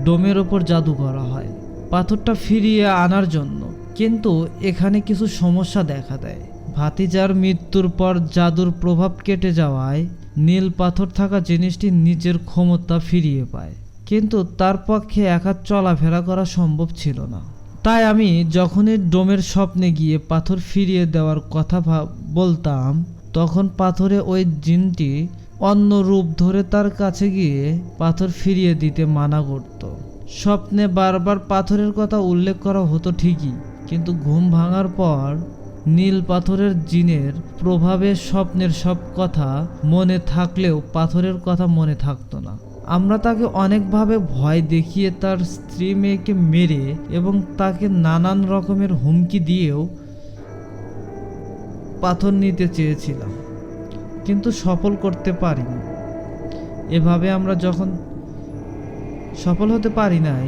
ডোমের ওপর জাদু করা হয় পাথরটা ফিরিয়ে আনার জন্য। কিন্তু এখানে কিছু সমস্যা দেখা দেয়। ভাতিজার মৃত্যুর পর জাদুর প্রভাব কেটে যাওয়ায় নীল পাথর থাকা জিনিসটি নিজের ক্ষমতা ফিরিয়ে পায়, কিন্তু তার পক্ষে একা চলাফেরা করা সম্ভব ছিল না। তাই আমি যখনই ডোমের স্বপ্নে গিয়ে পাথর ফিরিয়ে দেওয়ার কথা বলতাম, তখন পাথরে ওই জিনটি অন্য রূপ ধরে তার কাছে গিয়ে পাথর ফিরিয়ে দিতে মানা করত। স্বপ্নে বারবার পাথরের কথা উল্লেখ করা হতো ঠিকই, কিন্তু ঘুম ভাঙার পর নীল পাথরের জিনের প্রভাবে স্বপ্নের সব কথা মনে থাকলেও পাথরের কথা মনে থাকতো না। আমরা তাকে অনেকভাবে ভয় দেখিয়ে তার স্ত্রী মেয়েকে মেরে এবং তাকে নানান রকমের হুমকি দিয়েও পাথর নিতে চেয়েছিলাম, কিন্তু সফল করতে পারিনি। এভাবে আমরা যখন সফল হতে পারি নাই,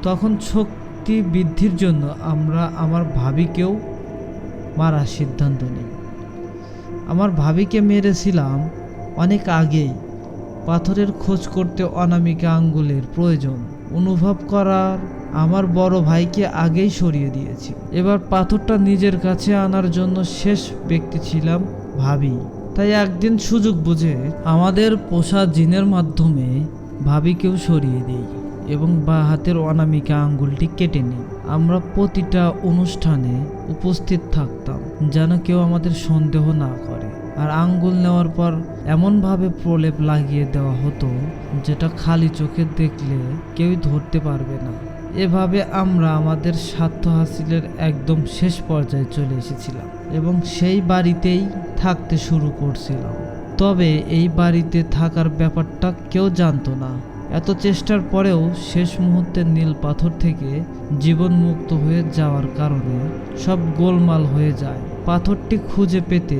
তখন শক্তি বৃদ্ধির জন্য আমরা আমার ভাবিকেও মারার সিদ্ধান্ত নিই। আমার ভাবিকে মেরেছিলাম অনেক আগেই। পাথরের খোঁজ করতে অনামিকা আঙ্গুলের প্রয়োজন অনুভব করার আমার বড় ভাইকে আগেই সরিয়ে দিয়েছি। এবার পাথরটা নিজের কাছে আনার জন্য শেষ ব্যক্তি ছিলাম ভাবি। তাই একদিন সুযোগ বুঝে আমাদের পোষা জিনের মাধ্যমে ভাবিকেও সরিয়ে দিই এবং বাঁ হাতের অনামিকা আঙ্গুলটি কেটে নিই। আমরা প্রতিটা অনুষ্ঠানে উপস্থিত থাকতাম যেন কেউ আমাদের সন্দেহ না করে। আর আঙ্গুল নেওয়ার পর এমনভাবে প্রলেপ লাগিয়ে দেওয়া হতো যেটা খালি চোখে দেখলে কেউই ধরতে পারবে না। এভাবে আমরা আমাদের স্বার্থ হাসিলের একদম শেষ পর্যায়ে চলে এসেছিলাম এবং সেই বাড়িতেই থাকতে শুরু করছিলাম। তবে এই বাড়িতে থাকার ব্যাপারটা কেউ জানতো না। এত চেষ্টার পরেও শেষ মুহূর্তে নীল পাথর থেকে জীবন মুক্ত হয়ে যাওয়ার কারণে সব গোলমাল হয়ে যায়। পাথরটি খুঁজে পেতে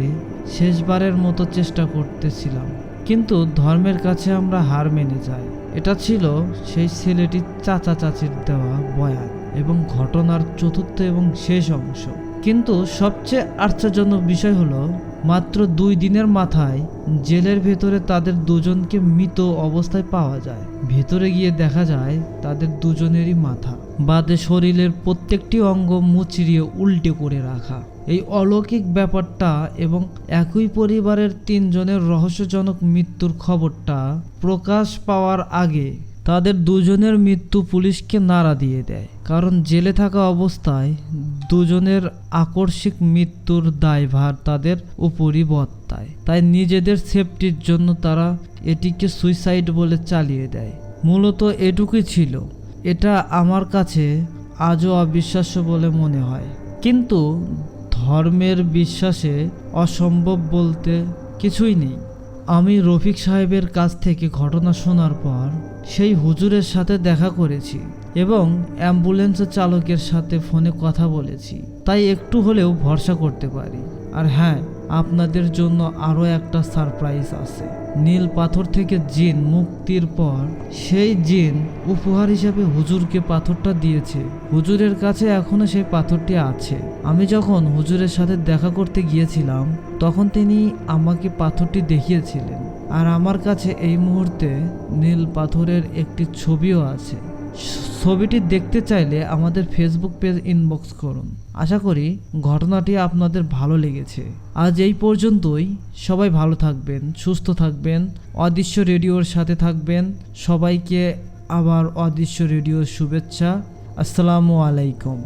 শেষবারের মতো চেষ্টা করতেছিলাম, কিন্তু ধর্মের কাছে আমরা হার মেনে যাই। এটা ছিল সেই ছেলেটির চাচা চাচির দেওয়া বয়ান এবং ঘটনার চতুর্থ এবং শেষ অংশ। কিন্তু সবচেয়ে আশ্চর্যজনক বিষয় হলো মাত্র 2 দিনের মাথায় জেলের ভেতরে তাদের দুজনকে মৃত অবস্থায় পাওয়া যায়। ভেতরে গিয়ে দেখা যায় তাদের দুজনেরই মাথা বাদে শরীরের প্রত্যেকটি অঙ্গ মুচড়িয়ে উল্টে করে রাখা। এই অলৌকিক ব্যাপারটা এবং একই পরিবারের 3 জনের রহস্যজনক মৃত্যুর খবরটা প্রকাশ পাওয়ার আগে তাদের দুজনের মৃত্যু পুলিশকে নাড়া দিয়ে দেয়, কারণ জেলে থাকা অবস্থায় দুজনের আকস্মিক মৃত্যুর দায়ভার তাদের উপরই বর্তায়। তাই নিজেদের সেফটির জন্য তারা এটিকে সুইসাইড বলে চালিয়ে দেয়। মূলত এটুকুই ছিল। এটা আমার কাছে আজও অবিশ্বাস্য বলে মনে হয়, কিন্তু ধর্মের বিশ্বাসে অসম্ভব বলতে কিছুই নেই। আমি রফিক সাহেবের কাছ থেকে ঘটনা শোনার পর সেই হুজুরের সাথে দেখা করেছি এবং অ্যাম্বুলেন্স চালকের সাথে ফোনে কথা বলেছি, তাই একটু হলেও ভরসা করতে পারি। আর হ্যাঁ, আপনাদের জন্য আরও একটা সারপ্রাইজ আছে। নীল পাথর থেকে জিন মুক্তির পর সেই জিন উপহার হিসাবে হুজুরকে পাথরটা দিয়েছে। হুজুরের কাছে এখনো সেই পাথরটি আছে। আমি যখন হুজুরের সাথে দেখা করতে গিয়েছিলাম তখন তিনি আমাকে পাথরটি দেখিয়েছিলেন। আর আমার কাছে এই মুহূর্তে নীল পাথরের একটি ছবিও আছে। ছবিটি দেখতে চাইলে আমাদের ফেসবুক পেজ ইনবক্স করুন। আশা করি ঘটনাটি আপনাদের ভালো লেগেছে। আজ এই পর্যন্তই। সবাই ভালো থাকবেন, সুস্থ থাকবেন, অদৃশ্য রেডিওর সাথে থাকবেন। সবাইকে আবার অদৃশ্য রেডিওর শুভেচ্ছা। আসসালামু আলাইকুম।